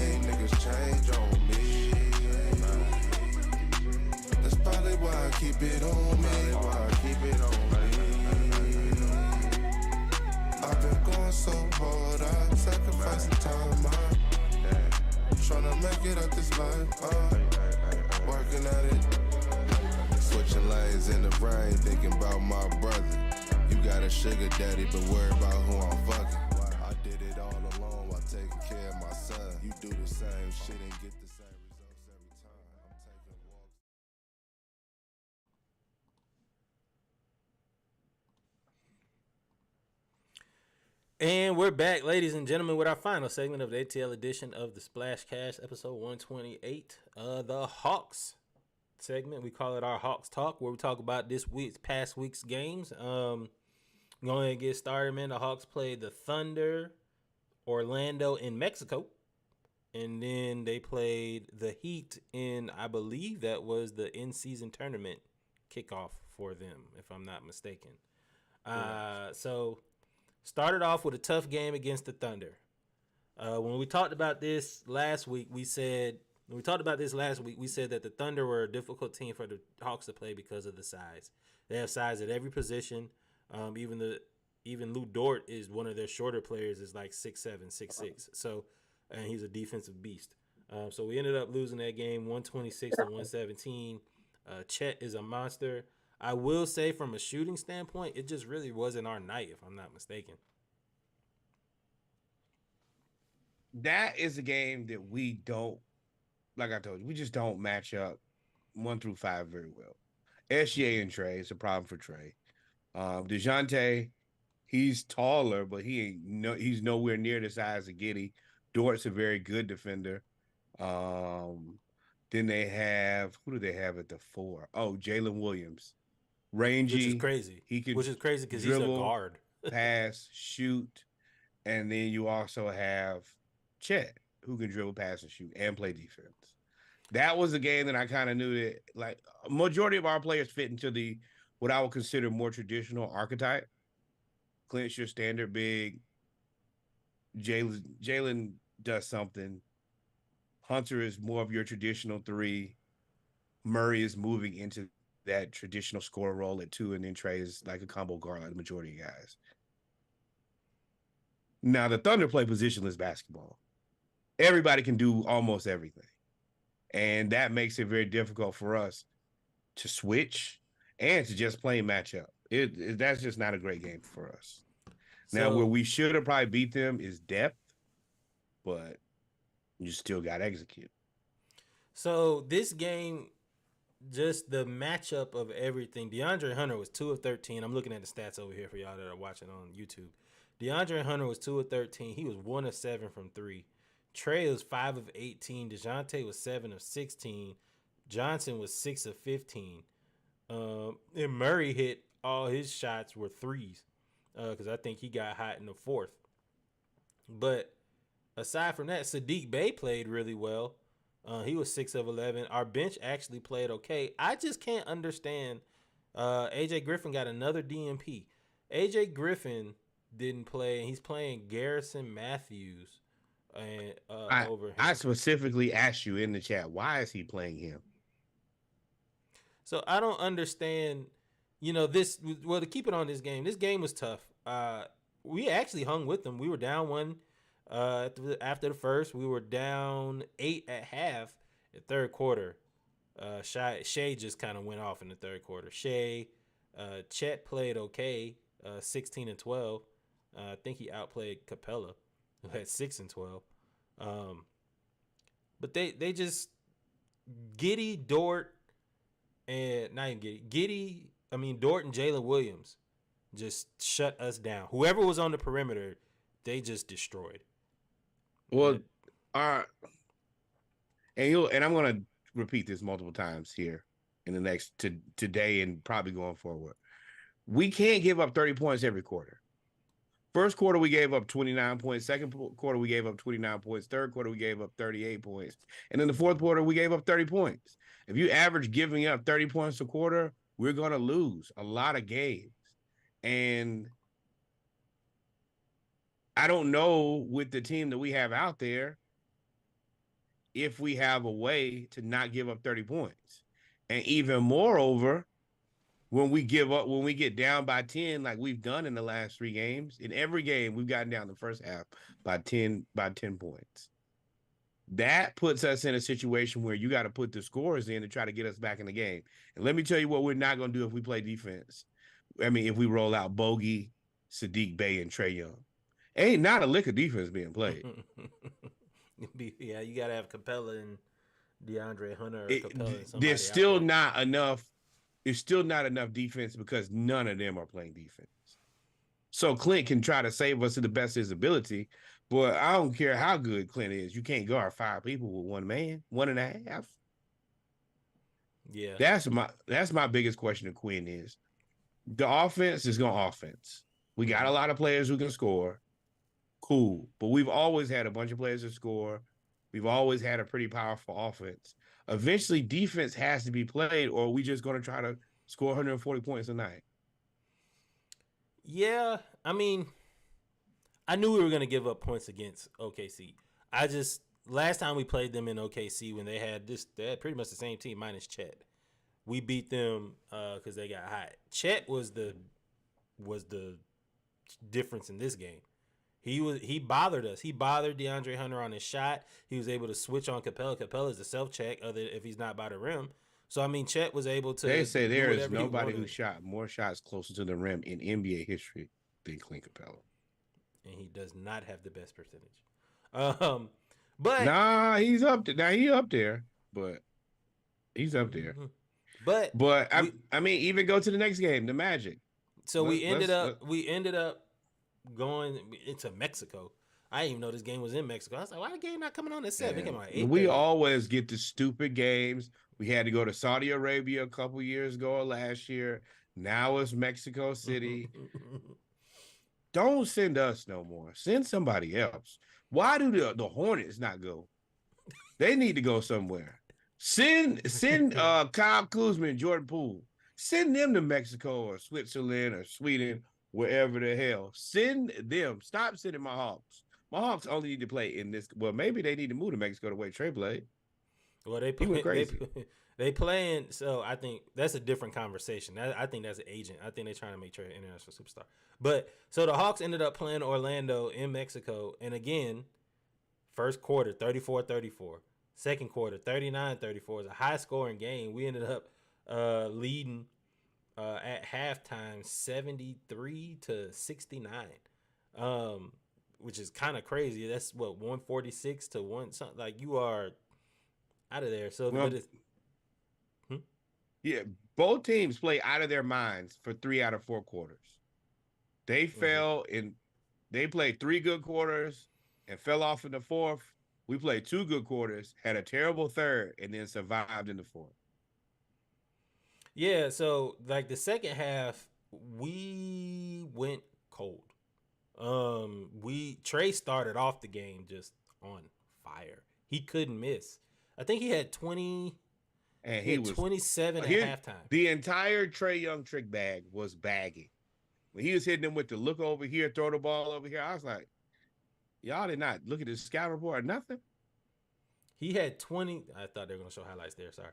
That's probably why I keep it on me. I've been going so hard, I'm sacrificing time. I'm tryna make it out this life. Working at it. Switching lanes in the brain, thinking about my brother. You got a sugar daddy, but worry about who I'm fucking. I did it all alone while taking care of my son. You do the same shit and get the same results every time. I'm taking walks. And we're back, ladies and gentlemen, with our final segment of the ATL edition of the Splash Cash, episode 128. The Hawks segment. We call it our Hawks Talk, where we talk about past week's games. Going to get started, man. The Hawks played the Thunder, Orlando in Mexico. And then they played the Heat in, I believe that was the in-season tournament kickoff for them, if I'm not mistaken. So started off with a tough game against the Thunder. When we talked about this last week, we said that the Thunder were a difficult team for the Hawks to play because of the size. They have size at every position. Even Lou Dort is one of their shorter players, is like 6'7", 6'6". So, and he's a defensive beast. So we ended up losing that game 126 to 117. Chet is a monster. I will say, from a shooting standpoint, it just really wasn't our night, if I'm not mistaken. That is a game that we don't, like I told you, we just don't match up 1 through 5 very well. SGA and Trey is a problem for Trey. DeJounte, he's taller, but he's nowhere near the size of Giddey. Dort's a very good defender. Then they have, who do they have at the 4? Oh, Jalen Williams. Rangy. Which is crazy. Which is crazy because he's a guard. Pass, shoot. And then you also have Chet, who can dribble, pass, and shoot, and play defense. That was a game that I kind of knew that, like, a majority of our players fit into what I would consider more traditional archetype. Clint's your standard big. Jalen does something. Hunter is more of your traditional 3. Murray is moving into that traditional scorer role at 2, and then Trey is like a combo guard like the majority of guys. Now, the Thunder play positionless basketball. Everybody can do almost everything. And that makes it very difficult for us to switch and to just play matchup. That's just not a great game for us. Now, where we should have probably beat them is depth, but you still got to execute. So this game, just the matchup of everything. DeAndre Hunter was 2 of 13. I'm looking at the stats over here for y'all that are watching on YouTube. DeAndre Hunter was 2 of 13. He was 1 of 7 from 3. Trey was 5 of 18. DeJounte was 7 of 16. Johnson was 6 of 15. And Murray hit all his shots were threes because I think he got hot in the 4th. But aside from that, Sadiq Bey played really well. He was 6 of 11. Our bench actually played okay. I just can't understand. AJ Griffin got another DNP. AJ Griffin didn't play, and he's playing Garrison Matthews over him. I specifically asked you in the chat, why is he playing him? So I don't understand. To keep it on this game was tough. We actually hung with them. We were down 1 after the first. We were down 8 at half. The third quarter, Shea just kind of went off in the third quarter. Shea, Chet played okay, 16 and 12. I think he outplayed Capella, who had 6 and 12. But they just Giddy, Dort, and not even Giddy. I mean Dort and Jalen Williams just shut us down. Whoever was on the perimeter, they just destroyed. Well, and I'm gonna repeat this multiple times here in the next today and probably going forward. We can't give up 30 points every quarter. First quarter, we gave up 29 points. Second quarter, we gave up 29 points. Third quarter, we gave up 38 points. And in the fourth quarter, we gave up 30 points. If you average giving up 30 points a quarter, we're going to lose a lot of games. And I don't know with the team that we have out there if we have a way to not give up 30 points. And even moreover, when we get down by 10, like we've done in the last 3 games, in every game we've gotten down the first half by 10 points. That puts us in a situation where you got to put the scores in to try to get us back in the game. And let me tell you what we're not going to do if we play defense. I mean, if we roll out Bogey, Sadiq Bey, and Trae Young. Ain't not a lick of defense being played. Yeah, you got to have Capella and DeAndre Hunter or Capella and somebody. There's still not enough. There's still not enough defense because none of them are playing defense. So Clint can try to save us to the best of his ability, but I don't care how good Clint is. You can't guard 5 people with 1 man, 1.5. Yeah. That's my biggest question to Quinn is. The offense is going to offense. We got a lot of players who can score. Cool. But we've always had a bunch of players that score. We've always had a pretty powerful offense. Eventually, defense has to be played, or are we just going to try to score 140 points a night? Yeah, I mean, I knew we were going to give up points against OKC. Last time we played them in OKC when they had pretty much the same team minus Chet. We beat them because they got hot. Chet was the difference in this game. He bothered us. He bothered DeAndre Hunter on his shot. He was able to switch on Capella. Capella's a self-check other if he's not by the rim. So, I mean, Chet was able to. They say there is nobody who shot more shots closer to the rim in NBA history than Clint Capella. And he does not have the best percentage. But he's up there. Now he up there, but he's up there. But I mean, even go to the next game, the Magic. So we ended up going into Mexico. I didn't even know this game was in Mexico. I was like, why the game not coming on at 7? We always get the stupid games. We had to go to Saudi Arabia a couple years ago or last year. Now it's Mexico City. Don't send us no more. Send somebody else. Why do the Hornets not go? They need to go somewhere. Send Kyle Kuzma and Jordan Poole. Send them to Mexico or Switzerland or Sweden, wherever the hell. Send them. Stop sending my Hawks. My Hawks only need to play in this. Well, maybe they need to move to Mexico the way Trey played. Well, they playing. So I think that's a different conversation. I think that's an agent. I think they're trying to make Trey an international superstar. But so the Hawks ended up playing Orlando in Mexico, and again, first quarter 34-34, second quarter 39-34. It was a high scoring game. We ended up leading at halftime 73-69. Which is kind of crazy. That's what 146 to 1 something. Like you are out of there. So yeah, both teams play out of their minds for 3 out of 4 quarters. They they played 3 good quarters and fell off in the fourth. We played 2 good quarters, had a terrible third, and then survived in the fourth. Yeah, so like the second half, we went cold. Trey started off the game just on fire. He couldn't miss. I think he had 20 and he was 27 at halftime. The entire Trae Young trick bag was bagging. When he was hitting them with the look over here, throw the ball over here, I was like, y'all did not look at his scout report or nothing. He had 20. I thought they were going to show highlights there. Sorry.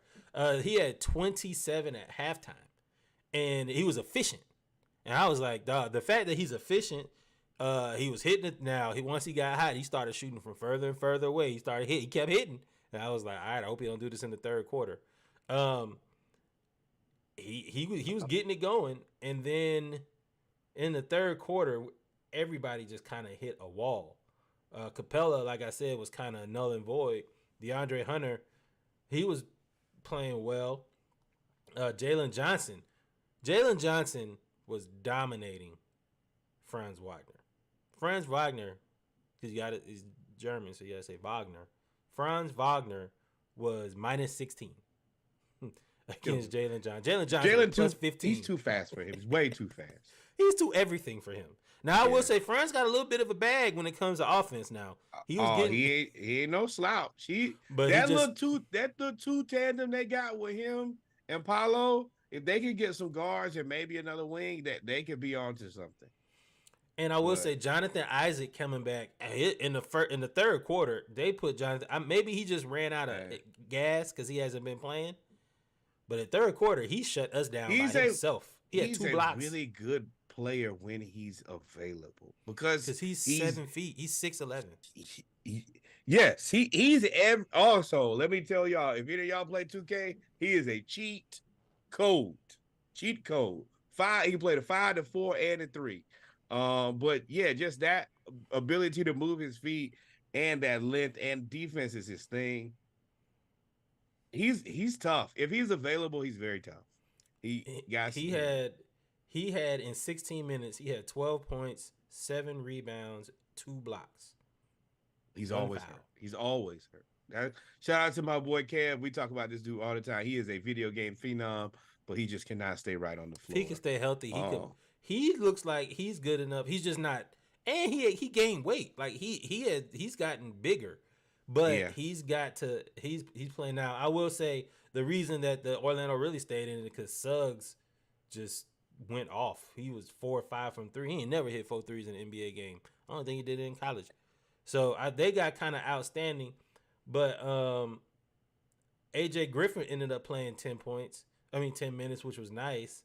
He had 27 at halftime, and he was efficient. And I was like, dog, the fact that he's efficient, he was hitting it. Now, once he got hot, he started shooting from further and further away. He kept hitting. And I was like, all right, I hope he don't do this in the third quarter. he was getting it going, and then in the third quarter, everybody just kind of hit a wall. Capella, like I said, was kind of null and void. DeAndre Hunter, he was playing well. Jalen Johnson was dominating Franz Wagner. Franz Wagner, because he's German, so you got to say Wagner. Franz Wagner was minus 16 against Jalen Johnson. Jalen Johnson plus 15. He's too fast for him. He's way too fast. He's too everything for him. Now I will say Franz got a little bit of a bag when it comes to offense. Now he ain't no slouch. That little two tandem they got with him and Paulo, if they can get some guards and maybe another wing, that they could be onto something. And I will say Jonathan Isaac coming back in the third quarter, they put Jonathan. Maybe he just ran out of gas because he hasn't been playing. But in third quarter, he shut us down by himself. He had 2 blocks. He's a really good player when he's available because he's 7 feet. He's 6'11". Yes, he's also. Let me tell y'all, if any of y'all play 2K, he is a cheat code. He can play the 5, the 4, and the 3. But yeah, just that ability to move his feet and that length and defense is his thing. He's tough. If he's available, he's very tough. He had in 16 minutes, he had 12 points, 7 rebounds, 2 blocks. He's always hurt. Shout out to my boy Kev. We talk about this dude all the time. He is a video game phenom, but he just cannot stay right on the floor. He can stay healthy. He looks like he's good enough. He's just not. And he gained weight. Like he's gotten bigger. But he's playing now. I will say the reason that the Orlando really stayed in it because Suggs just went off. He was 4 or 5 from 3. He ain't never hit 4 threes in an NBA game. I don't think he did it in college. So they got kind of outstanding. But AJ Griffin ended up playing 10 minutes, which was nice.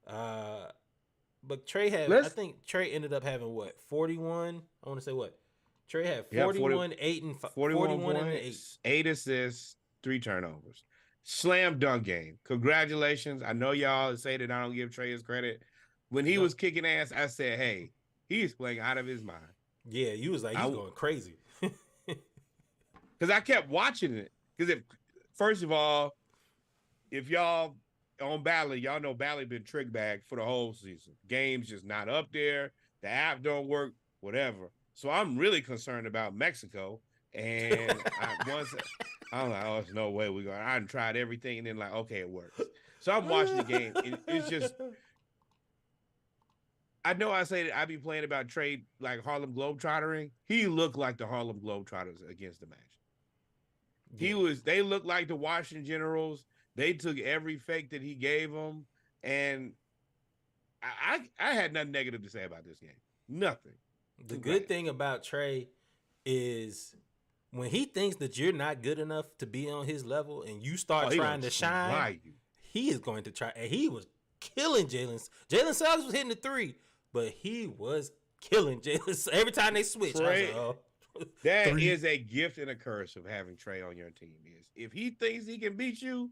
But I think Trey ended up having 41. I want to say what? Trey had 41, 8 and 41 points, 8 assists, 3 turnovers. Slam dunk game. Congratulations. I know y'all say that I don't give Trey his credit. When he was kicking ass, I said, hey, he's playing out of his mind. Yeah, you was like, he's going crazy. Because I kept watching it. Because first of all, if y'all on Bally, y'all know Bally been trick bagged for the whole season. Games just not up there. The app don't work, whatever. So I'm really concerned about Mexico. And I'm like, oh, there's no way we're going. I tried everything, and then like, okay, it works. So I'm watching the game. It's just, I know I say that I be playing about Trey like Harlem Globetrottering. He looked like the Harlem Globetrotters against the Magic. Yeah. They looked like the Washington Generals. They took every fake that he gave them, and I had nothing negative to say about this game. Nothing. The good thing about Trey is when he thinks that you're not good enough to be on his level and you start trying to shine, he is going to try. And he was killing Jalen. Jalen Suggs was hitting the 3, but he was killing Jalen. Every time they switch, Trey, that is a gift and a curse of having Trey on your team. Is if he thinks he can beat you,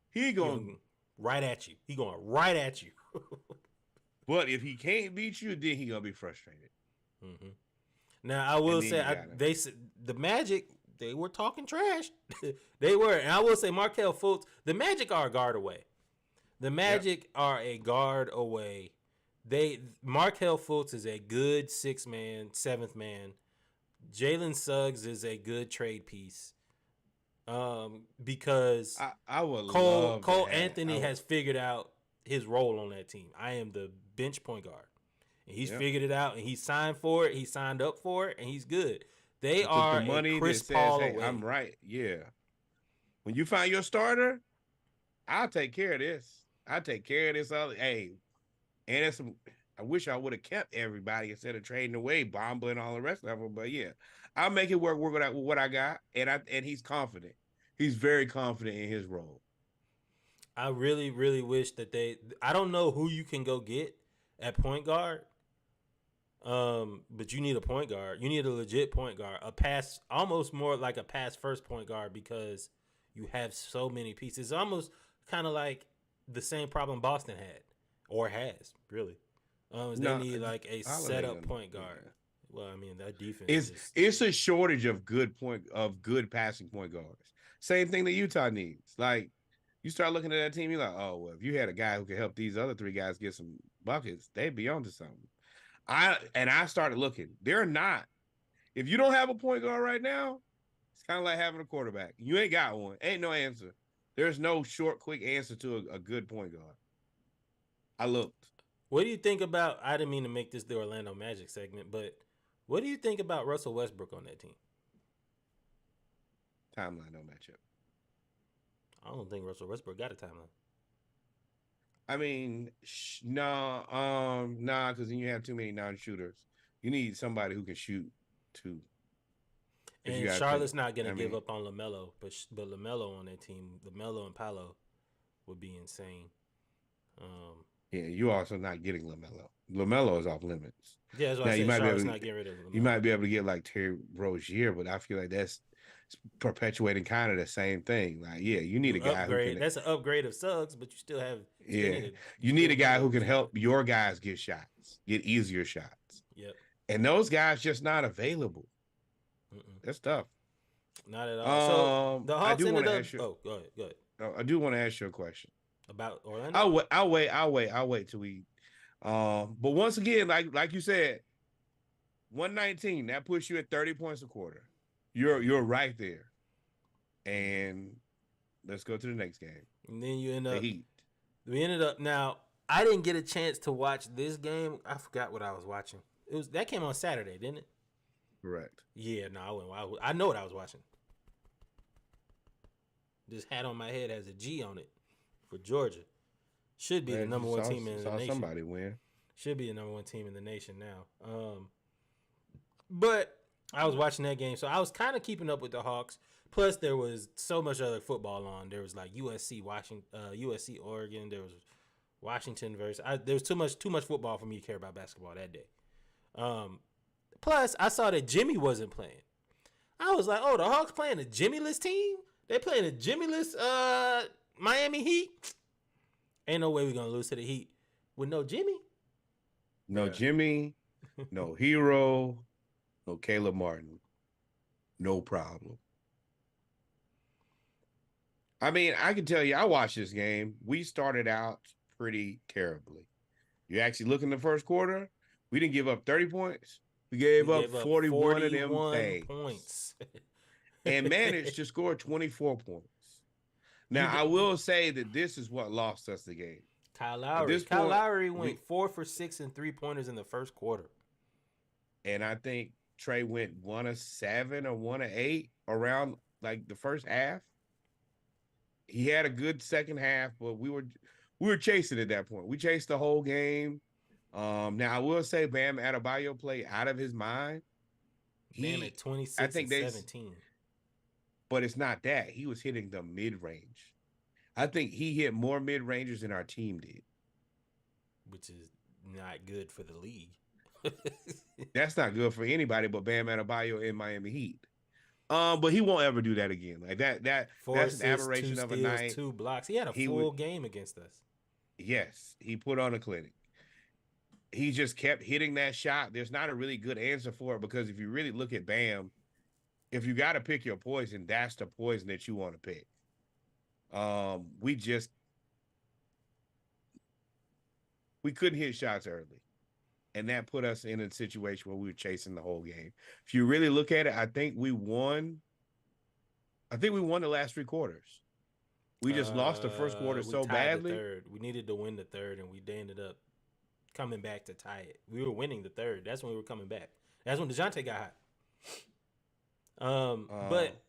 he going right at you. He going right at you. But if he can't beat you, then he gonna be frustrated. Mm-hmm. Now I will say the Magic, they were talking trash. They were, and I will say Markelle Fultz. The Magic are a guard away. The Magic are a guard away. Markelle Fultz is a good 6-man, 7th man. Jalen Suggs is a good trade piece. Because I would Cole Anthony has figured out his role on that team. I am the bench point guard. And he's figured it out, and he signed for it. He signed up for it, and he's good. They are the money Chris Paul away. I'm right. Yeah. When you find your starter, I'll take care of this. I'll take care of this other. Hey, and it's I wish I would have kept everybody instead of trading away Bomba and all the rest of them. But yeah, I'll make it work with what I got, and he's confident. He's very confident in his role. I really, really wish that I don't know who you can go get at point guard. But you need a point guard. You need a legit point guard. Almost more like a pass first point guard because you have so many pieces. It's almost kind of like the same problem Boston had or has really. Is they No, need like a Holiday setup gonna- point guard. yeah. Well, I mean that defense It's just it's a shortage of good passing point guards. Same thing that Utah needs. Like you start looking at that team, you're like, oh well, if you had a guy who could help these other three guys get some buckets, they'd be onto something. I started looking. They're not. If you don't have a point guard right now, it's kind of like having a quarterback. You ain't got one. Ain't no answer. There's no short, quick answer to a good point guard. I looked. What do you think about? I didn't mean to make this the Orlando Magic segment, but what do you think about Russell Westbrook on that team? Timeline no matchup. I don't think Russell Westbrook got a timeline. I mean, nah, because then you have too many non-shooters. You need somebody who can shoot too. And Charlotte's not gonna give up on LaMelo, but LaMelo on that team, LaMelo and Paolo would be insane. Yeah, you also not getting LaMelo. LaMelo is off limits. Yeah, that's why I said Charlotte's not getting rid of LaMelo. You might be able to get like Terry Rozier, but I feel like that's perpetuating kind of the same thing. Like, yeah, you need a guy upgrade. who can. That's an upgrade of Suggs, but you still have. You need a guy who can help your guys get shots, get easier shots. Yep. And those guys just not available. That's tough. Not at all. So the Hawks ended up. Go ahead. I do want to ask you a question about Orlando. I'll wait till we. But once again, like you said, 119 that puts you at 30 points a quarter. You're right there. And let's go to the next game. And then you end up. The Heat. We ended up now. I didn't get a chance to watch this game. I forgot what I was watching. That came on Saturday, didn't it? Correct. Yeah, no, I wouldn't. I know what I was watching. This hat on my head has a G on it for Georgia. Should be the number one team in the nation. Somebody win. Should be the number one team in the nation now. But I was watching that game, so I was kind of keeping up with the Hawks. Plus, there was so much other football on. There was like USC, Oregon. There was Washington versus. There was too much football for me to care about basketball that day. Plus, I saw that Jimmy wasn't playing. I was like, oh, the Hawks playing a Jimmy-less team? They playing a Jimmy-less Miami Heat? Ain't no way we're going to lose to the Heat with no Jimmy. No Jimmy, no Hero, no Caleb Martin. No problem. I mean, I can tell you, I watched this game. We started out pretty terribly. You actually look in the first quarter, we didn't give up 30 points. We gave up 41 of them points. And managed to score 24 points. Now, I will say that this is what lost us the game. Kyle Lowry went 4 for 6 and 3-pointers in the first quarter. And I think Trey went 1 of 7 or 1 of 8 around like the first half. He had a good second half, but we were chasing at that point. We chased the whole game. Now I will say Bam Adebayo played out of his mind. Bam at 26 and 17. But it's not that. He was hitting the mid-range. I think he hit more mid-rangers than our team did. Which is not good for the league. That's not good for anybody but Bam Adebayo in Miami Heat. But he won't ever do that again. Like that's an aberration of a night. 2 blocks. He had a full game against us. Yes, he put on a clinic. He just kept hitting that shot. There's not a really good answer for it because if you really look at Bam, if you got to pick your poison, that's the poison that you want to pick. We couldn't hit shots early. And that put us in a situation where we were chasing the whole game. If you really look at it, I think we won the last 3 quarters. We just lost the first quarter so badly. We needed to win the third, and they ended up coming back to tie it. We were winning the third. That's when we were coming back. That's when DeJounte got hot. But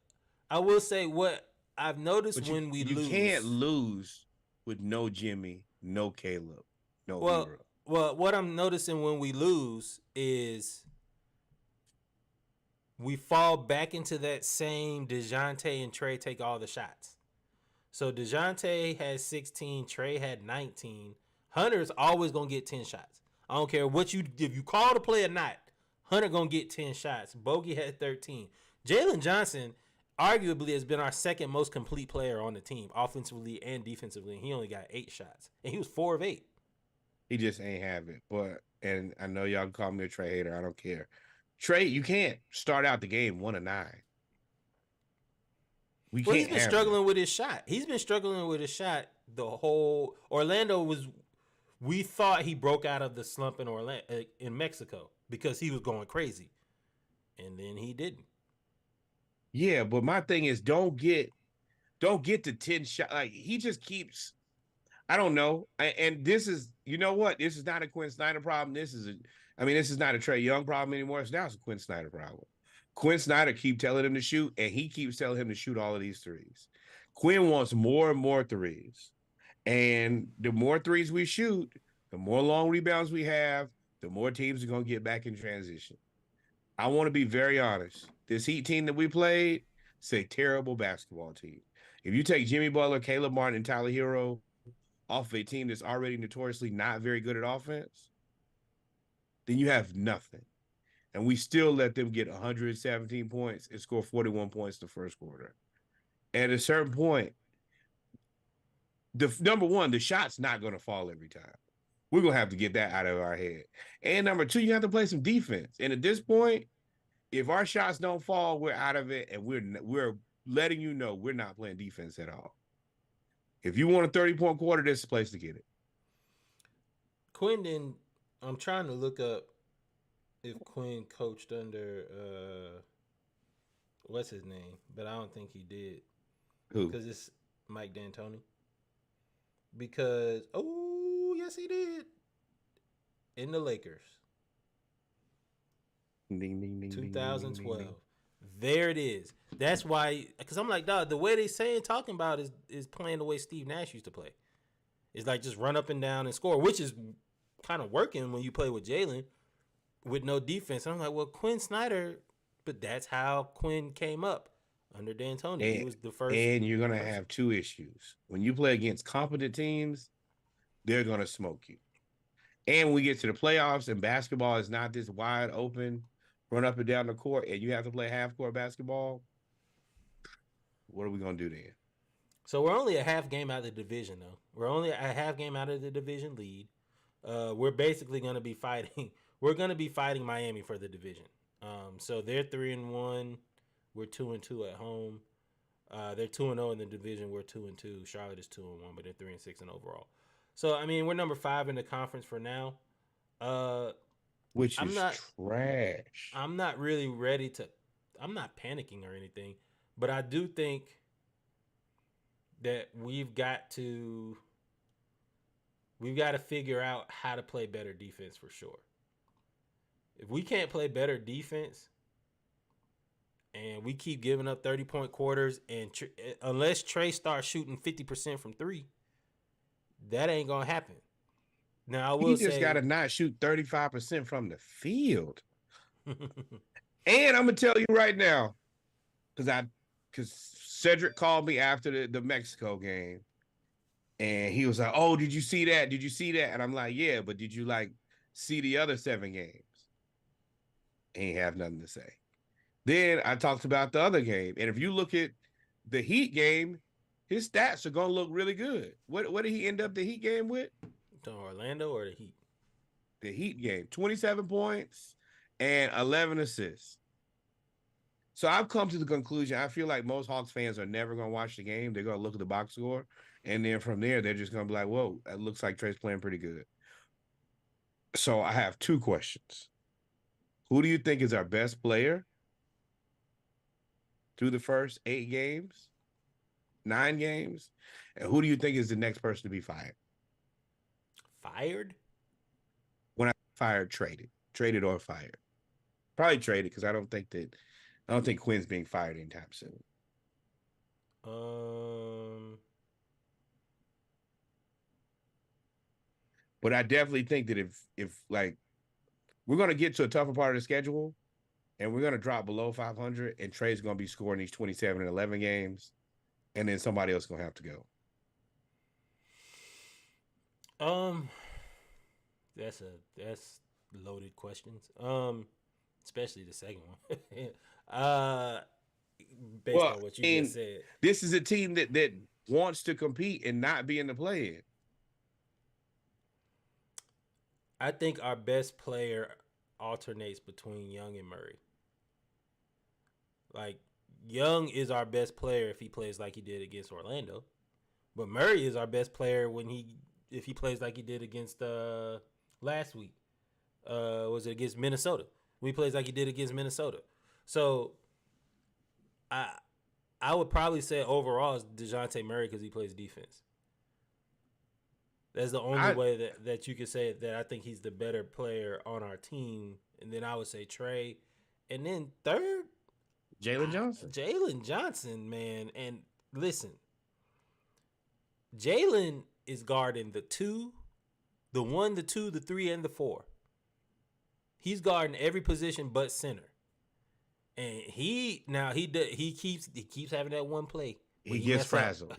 I will say what I've noticed when we lose. You can't lose with no Jimmy, no Caleb, no Hero. Well, what I'm noticing when we lose is we fall back into that same DeJounte and Trey take all the shots. So DeJounte had 16, Trey had 19. Hunter's always going to get 10 shots. I don't care if you call the play or not, Hunter going to get 10 shots. Bogey had 13. Jalen Johnson, arguably has been our second most complete player on the team, offensively and defensively. And he only got 8 shots, and he was 4 of 8. He just ain't have it. But and I know y'all can call me a Trey hater. I don't care. Trey, you can't start out the game 1 of 9. We Well, can't he's been struggling with his shot. He's been struggling with his shot the whole. Orlando was. We thought he broke out of the slump in Mexico because he was going crazy, and then he didn't. Yeah, but my thing is, don't get to 10 shots. Like he just keeps. I don't know. And this is, you know what? This is not a Quinn Snyder problem. This is not a Trey Young problem anymore. It's now a Quinn Snyder problem. Quinn Snyder keep telling him to shoot, and he keeps telling him to shoot all of these threes. Quinn wants more and more threes. And the more threes we shoot, the more long rebounds we have, the more teams are going to get back in transition. I want to be very honest. This Heat team that we played, it's a terrible basketball team. If you take Jimmy Butler, Caleb Martin, and Tyler Hero off of a team that's already notoriously not very good at offense, then you have nothing. And we still let them get 117 points and score 41 points the first quarter. At a certain point, number one, the shot's not going to fall every time. We're going to have to get that out of our head. And number two, you have to play some defense. And at this point, if our shots don't fall, we're out of it, and we're letting you know we're not playing defense at all. If you want a 30-point quarter, this is the place to get it. Quinn didn't. I'm trying to look up if Quinn coached under what's his name, but I don't think he did. Who? Because it's Mike D'Antoni. Because yes, he did. In the Lakers. Ding, ding, ding, 2012. ding, ding, ding. There it is. That's why, because I'm like, dog, the way they talking about is playing the way Steve Nash used to play. It's like just run up and down and score, which is kind of working when you play with Jalen with no defense. And I'm like, well, Quinn Snyder, but that's how Quinn came up under D'Antoni. He was the first. And you're going to have two issues. When you play against competent teams, they're going to smoke you. And when we get to the playoffs and basketball is not this wide open, run up and down the court, and you have to play half-court basketball, what are we going to do then? So we're only a half game out of the division, though. We're only a half game out of the division lead. We're basically going to be fighting. We're going to be fighting Miami for the division. So they're 3-1. We're 2-2 at home. They're 2-0 in the division. We're 2-2. Charlotte is 2-1, but they're 3-6 in overall. So I mean, we're number 5 in the conference for now. Which is trash. I'm not really ready to. I'm not panicking or anything, but I do think that we've got to figure out how to play better defense for sure. If we can't play better defense and we keep giving up 30-point quarters, and unless Trey starts shooting 50% from 3, that ain't gonna happen. Now I will say, he just got to not shoot 35% from the field. And I'm gonna tell you right now, because Cedric called me after the Mexico game, and he was like, "Oh, did you see that? Did you see that?" And I'm like, "Yeah, but did you see the other 7 games?" He ain't have nothing to say. Then I talked about the other game, and if you look at the Heat game, his stats are gonna look really good. What did he end up the Heat game with? Orlando or the Heat? The Heat game, 27 points and 11 assists. So I've come to the conclusion, I feel like most Hawks fans are never going to watch the game. They're going to look at the box score, and then from there, they're just going to be like, whoa, it looks like Trey's playing pretty good. So I have 2 questions. Who do you think is our best player through the first 8 games, 9 games? And who do you think is the next person to be fired? Fired? When I fired, traded or fired. Probably traded, because I don't think Quinn's being fired anytime soon. But I definitely think that if we're gonna get to a tougher part of the schedule, and we're gonna drop below 500, and Trey's gonna be scoring these 27 and 11 games, and then somebody else gonna have to go. That's loaded questions. Especially the second one. based on what you just said. This is a team that wants to compete and not be in the play-in. I think our best player alternates between Young and Murray. Like, Young is our best player if he plays like he did against Orlando, but Murray is our best player if he plays like he did against last week. Was it against Minnesota? When he plays like he did against Minnesota. So I would probably say overall it's DeJounte Murray because he plays defense. That's the only way that you could say that I think he's the better player on our team. And then I would say Trey. And then third, Jalen Johnson. Jalen Johnson, man. And listen, Jalen is guarding the 2, the 1, the 2, the 3, and the 4. He's guarding every position but center. And he keeps having that one play. He gets frazzled.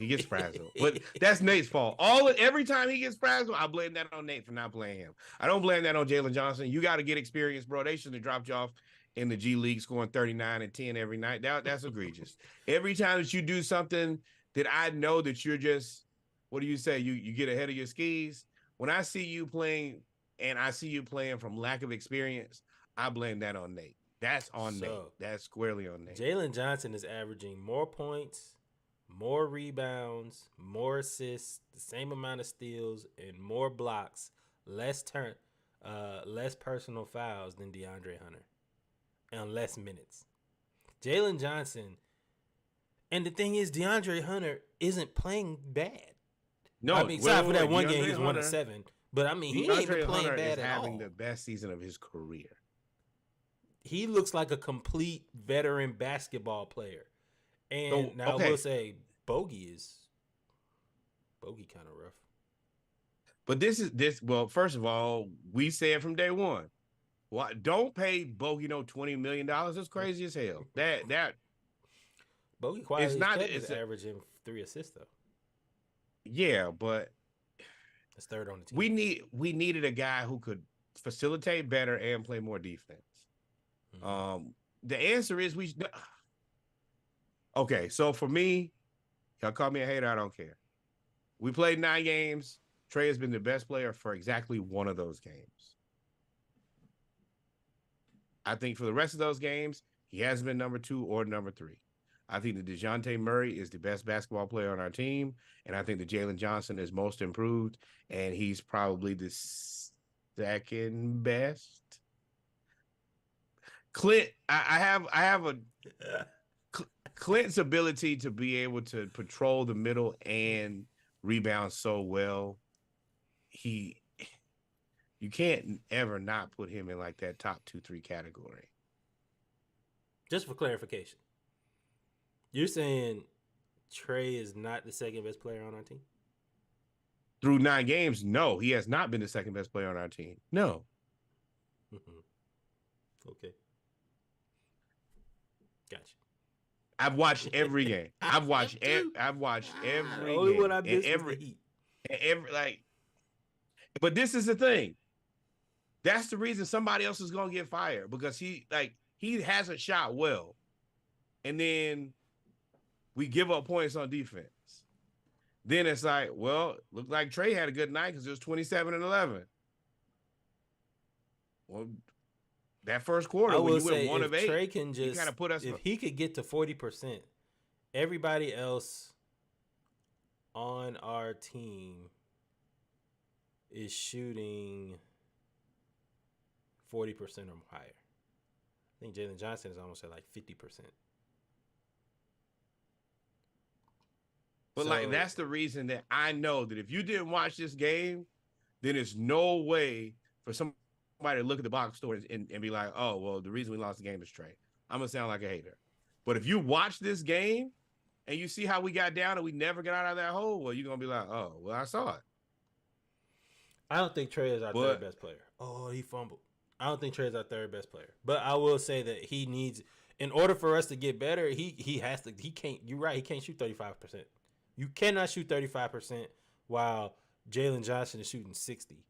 But that's Nate's fault. Every time he gets frazzled, I blame that on Nate for not playing him. I don't blame that on Jalen Johnson. You got to get experience, bro. They shouldn't have dropped you off in the G League scoring 39 and 10 every night. That's egregious. Every time that you do something that I know that you're just, what do you say? You get ahead of your skis. When I see you playing and I see you playing from lack of experience, I blame that on Nate. That's on Nate. That's squarely on Nate. Jalen Johnson is averaging more points, more rebounds, more assists, the same amount of steals, and more blocks, less personal fouls than DeAndre Hunter, and less minutes. Jalen Johnson, and the thing is, DeAndre Hunter isn't playing bad. No, I mean, except for that one game, he was 1-7. But I mean, he ain't even playing Hunter bad is at all. having the best season of his career. He looks like a complete veteran basketball player. And I will say, Bogey kind of rough. But well, first of all, we said from day one, don't pay Bogey no $20 million. That's crazy as hell. That Bogey quietly is averaging 3 assists though. Yeah, but it's third on the team. We needed a guy who could facilitate better and play more defense. Mm-hmm. The answer is okay. So for me, y'all call me a hater. I don't care. We played 9 games. Trey has been the best player for exactly one of those games. I think for the rest of those games, he hasn't been number 2 or number 3. I think that DeJounte Murray is the best basketball player on our team, and I think that Jalen Johnson is most improved, and he's probably the second best. Clint, I have Clint's ability to be able to patrol the middle and rebound so well. You can't ever not put him in like that top 2-3 category. Just for clarification, you're saying Trey is not the second best player on our team? Through 9 games, no, he has not been the second best player on our team. No. Okay. Gotcha. I've watched every game. I've watched every only game. One I missed was the Heat. But this is the thing. That's the reason somebody else is gonna get fired, because he hasn't shot well, and then we give up points on defense. Then it's like, well, looked like Trey had a good night because it was 27 and 11. Well, that first quarter, when you went 1 of 8, Trey can just, he kind of put us. If he could get to 40%, everybody else on our team is shooting 40% or higher. I think Jalen Johnson is almost at like 50%. But like, that's the reason that I know that if you didn't watch this game, then there's no way for somebody to look at the box score and be like, oh, well, the reason we lost the game is Trey. I'm going to sound like a hater. But if you watch this game and you see how we got down and we never got out of that hole, well, you're going to be like, oh, well, I saw it. I don't think Trey is our third best player. Oh, he fumbled. I don't think Trey is our third best player. But I will say that he needs, in order for us to get better, he can't, you're right, he can't shoot 35%. You cannot shoot 35% while Jalen Johnson is shooting 60.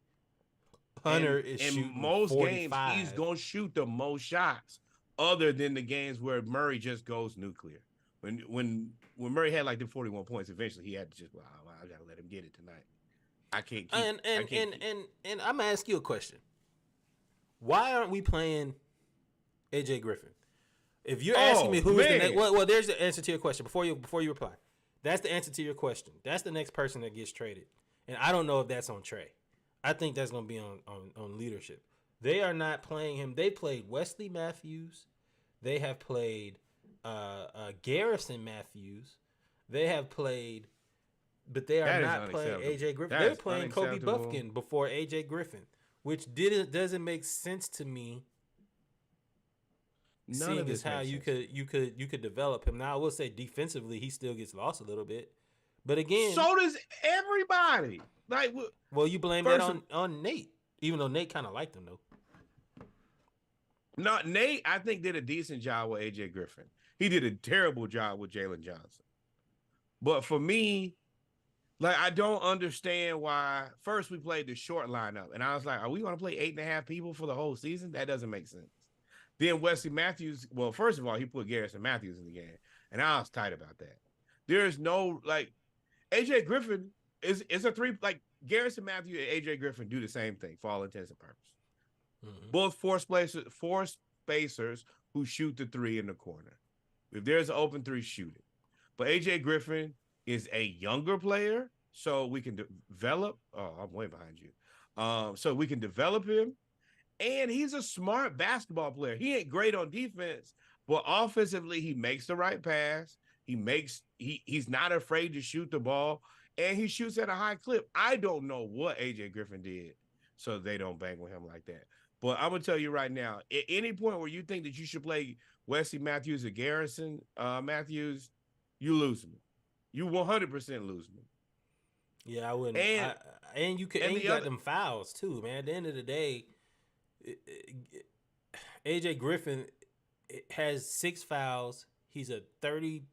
Hunter is shooting 45. In most games, he's going to shoot the most shots other than the games where Murray just goes nuclear. When Murray had like the 41 points, eventually he had to just, well, I gotta let him get it tonight. I can't keep. And I'm gonna ask you a question. Why aren't we playing AJ Griffin? If you're asking me who is the next, well, there's the answer to your question before you reply. That's the answer to your question. That's the next person that gets traded, and I don't know if that's on Trey. I think that's gonna be on leadership. They are not playing him. They played Wesley Matthews. They have played Garrison Matthews. They have played, but they are not playing AJ Griffin. They're playing Kobe Buffkin before AJ Griffin, which doesn't make sense to me. None of this how you could develop him. Now I will say defensively he still gets lost a little bit, but again, so does everybody. Like, well, you blame that on Nate, even though Nate kind of liked him though. No, Nate I think did a decent job with AJ Griffin. He did a terrible job with Jalen Johnson. But for me, like, I don't understand why. First we played the short lineup, and I was like, are we going to play 8.5 people for the whole season? That doesn't make sense. Then Wesley Matthews, well, first of all, he put Garrison Matthews in the game, and I was tight about that. There's no, like, AJ Griffin is a three, like, Garrison Matthews and AJ Griffin do the same thing for all intents and purposes. Mm-hmm. Both four spacers who shoot the three in the corner. If there's an open three, shoot it. But AJ Griffin is a younger player, so we can develop. Oh, I'm way behind you. So we can develop him. And he's a smart basketball player. He ain't great on defense, but offensively, he makes the right pass. He's not afraid to shoot the ball, and he shoots at a high clip. I don't know what AJ Griffin did so they don't bang with him like that. But I'm gonna tell you right now, at any point where you think that you should play Wesley Matthews or Garrison Matthews, you lose me. You 100% lose me. Yeah, I wouldn't. And you got them fouls too, man. At the end of the day, AJ Griffin has 6 fouls. He's a 40.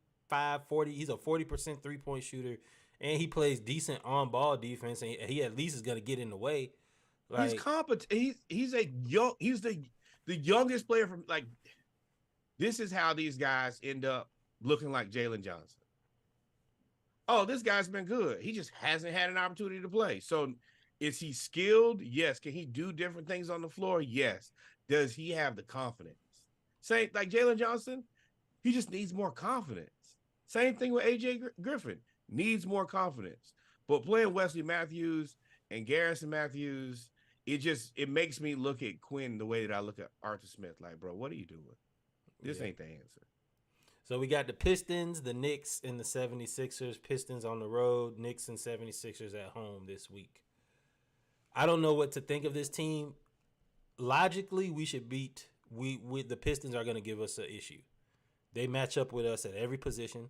He's a 40% 3-point shooter, and he plays decent on-ball defense. And he at least is gonna get in the way. Like, he's competent. He's the youngest player from, like. This is how these guys end up looking like Jalen Johnson. Oh, this guy's been good. He just hasn't had an opportunity to play. So is he skilled? Yes. Can he do different things on the floor? Yes. Does he have the confidence? Same like Jalen Johnson, he just needs more confidence. Same thing with AJ Griffin, needs more confidence. But playing Wesley Matthews and Garrison Matthews, it makes me look at Quinn the way that I look at Arthur Smith. Like, bro, what are you doing? This ain't the answer. So we got the Pistons, the Knicks, and the 76ers. Pistons on the road, Knicks and 76ers at home this week. I don't know what to think of this team. Logically, we should beat. The Pistons are going to give us an issue. They match up with us at every position.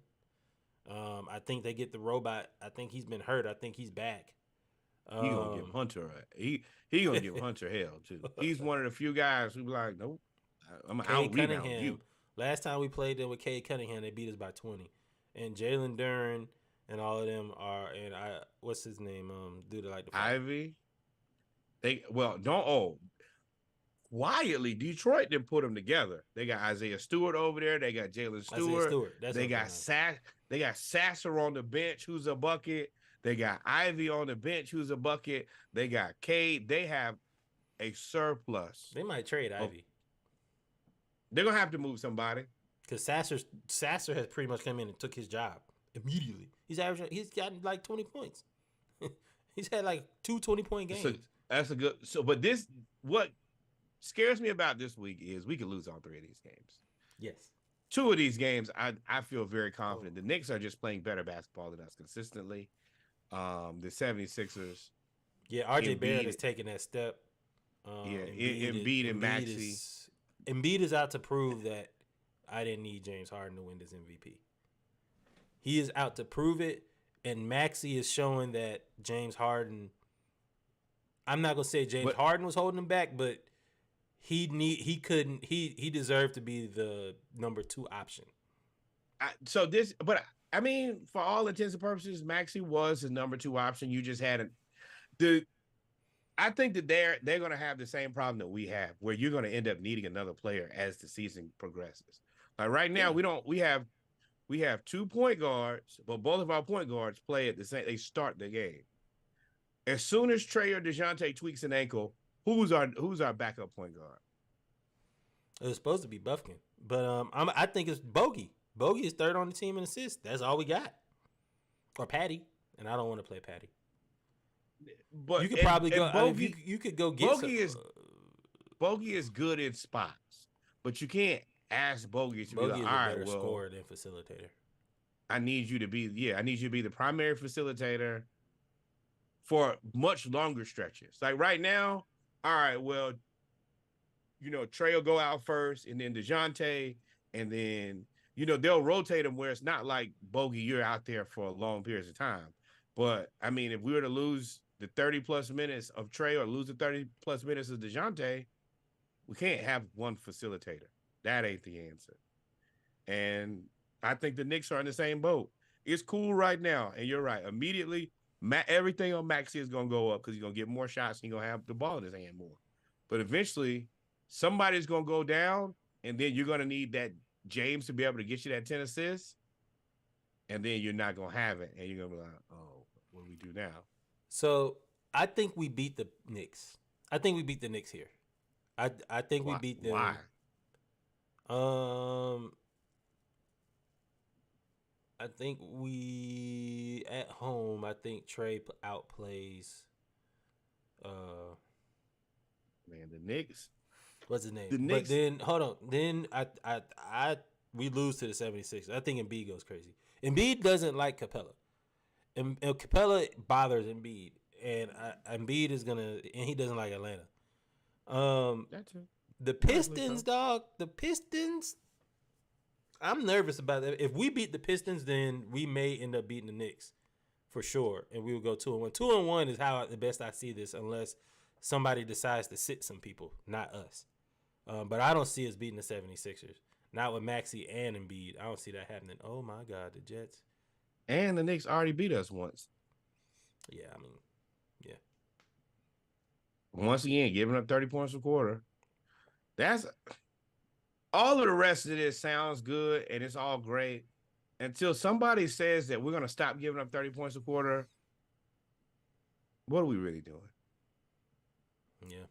I think they get the robot. I think he's been hurt. I think he's back. He gonna give Hunter he gonna give Hunter hell too. He's one of the few guys who be like, nope, I'm out rebound you. Last time we played them with Cade Cunningham, they beat us by 20. And Jalen Duren and all of them are, and what's his name? Dude, like the Ivy. Quietly, Detroit didn't put them together. They got Isaiah Stewart over there. They got Jalen Stewart. They got Sasser on the bench, who's a bucket. They got Ivy on the bench, who's a bucket. They got Cade. They have a surplus. They might trade Ivy. They're gonna have to move somebody because Sasser has pretty much come in and took his job immediately. He's gotten like 20 points. He's had like 2 20-point games. So that's a good. So, but what scares me about this week is we could lose all 3 of these games. Yes. 2 of these games, I feel very confident. The Knicks are just playing better basketball than us consistently. The 76ers. Yeah, RJ Barrett is taking that step. Embiid and Maxey. Embiid is out to prove that I didn't need James Harden to win this MVP. He is out to prove it, and Maxey is showing that James Harden. I'm not gonna say Harden was holding him back, but he deserved to be the number 2 option. I mean, for all intents and purposes, Maxey was his number 2 option. You just had I think that they're going to have the same problem that we have, where you're going to end up needing another player as the season progresses. Like right now, we we have 2 point guards, but both of our point guards play at the same. They start the game. As soon as Trey or DeJounte tweaks an ankle, who's our backup point guard? It was supposed to be Buffkin, but I think it's Bogey. Bogey is third on the team in assists. That's all we got. Or Patty, and I don't want to play Patty. But you could probably go. Bogey, you could go get Bogey is good in spots, but you can't ask Bogey to be like, all right, well, scorer than facilitator. I need you to be the primary facilitator for much longer stretches. Like right now, all right, well, Trey will go out first, and then DeJounte, and then they'll rotate them where it's not like Bogey, you're out there for long periods of time. But I mean, if we were to lose the 30+ minutes of Trey or lose the 30+ minutes of DeJounte, we can't have one facilitator. That ain't the answer. And I think the Knicks are in the same boat. It's cool right now, and you're right. Immediately, everything on Maxey is going to go up because he's going to get more shots and he's going to have the ball in his hand more. But eventually, somebody's going to go down, and then you're going to need that James to be able to get you that 10 assists, and then you're not going to have it, and you're going to be like, oh, what do we do now? So I think we beat the Knicks. I think we beat the Knicks here. I think we beat them. Why? I think we at home. I think Trey outplays. Man, the Knicks. What's his name? The Knicks. But then hold on. Then we lose to the 76ers. I think Embiid goes crazy. Embiid doesn't like Capella. And Capella bothers Embiid, and Embiid is gonna, and he doesn't like Atlanta. That's it. The Pistons, dog. The Pistons. I'm nervous about that. If we beat the Pistons, then we may end up beating the Knicks, for sure, and we will go 2-1. 2-1 is how the best I see this, unless somebody decides to sit some people, not us. But I don't see us beating the 76ers. Not with Maxey and Embiid. I don't see that happening. Oh my God, the Jets. And the Knicks already beat us once. Yeah, I mean, yeah. Once again, giving up 30 points a quarter. That's all of the rest of this sounds good and it's all great until somebody says that we're going to stop giving up 30 points a quarter. What are we really doing? Yeah.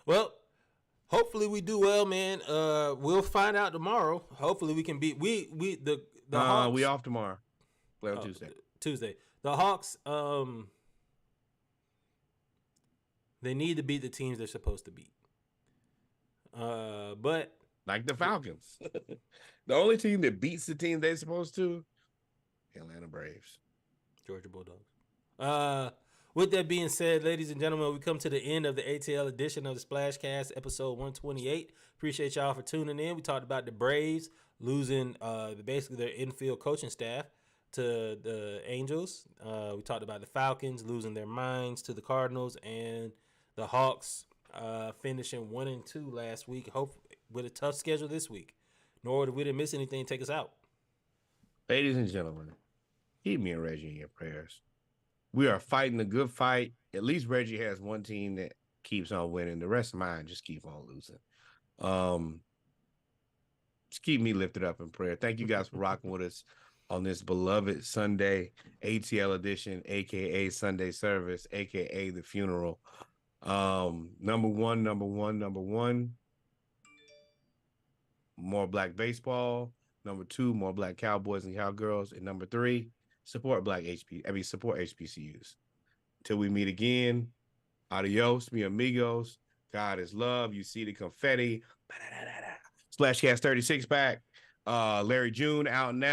Well, hopefully we do well, man. We'll find out tomorrow. Hopefully we can beat the Hawks. We off tomorrow. Play on Tuesday. The Hawks, they need to beat the teams they're supposed to beat. But like the Falcons. The only team that beats the team they're supposed to, Atlanta Braves. Georgia Bulldogs. With that being said, ladies and gentlemen, we come to the end of the ATL edition of the Splashcast, episode 128. Appreciate y'all for tuning in. We talked about the Braves losing basically their infield coaching staff to the Angels. We talked about the Falcons losing their minds to the Cardinals, and the Hawks finishing 1-2 last week. Hope with a tough schedule this week. Nor if we didn't miss anything, take us out. Ladies and gentlemen, keep me and Reggie in your prayers. We are fighting a good fight. At least Reggie has one team that keeps on winning. The rest of mine just keep on losing. Just keep me lifted up in prayer. Thank you guys for rocking with us on this beloved Sunday ATL edition, aka Sunday service, aka the funeral. Number one, more black baseball. Number 2, more black cowboys and cowgirls. And number 3, support support HBCUs. Until we meet again, adios, mi amigos. God is love. You see the confetti. Splashcast 36 back. Larry June out now.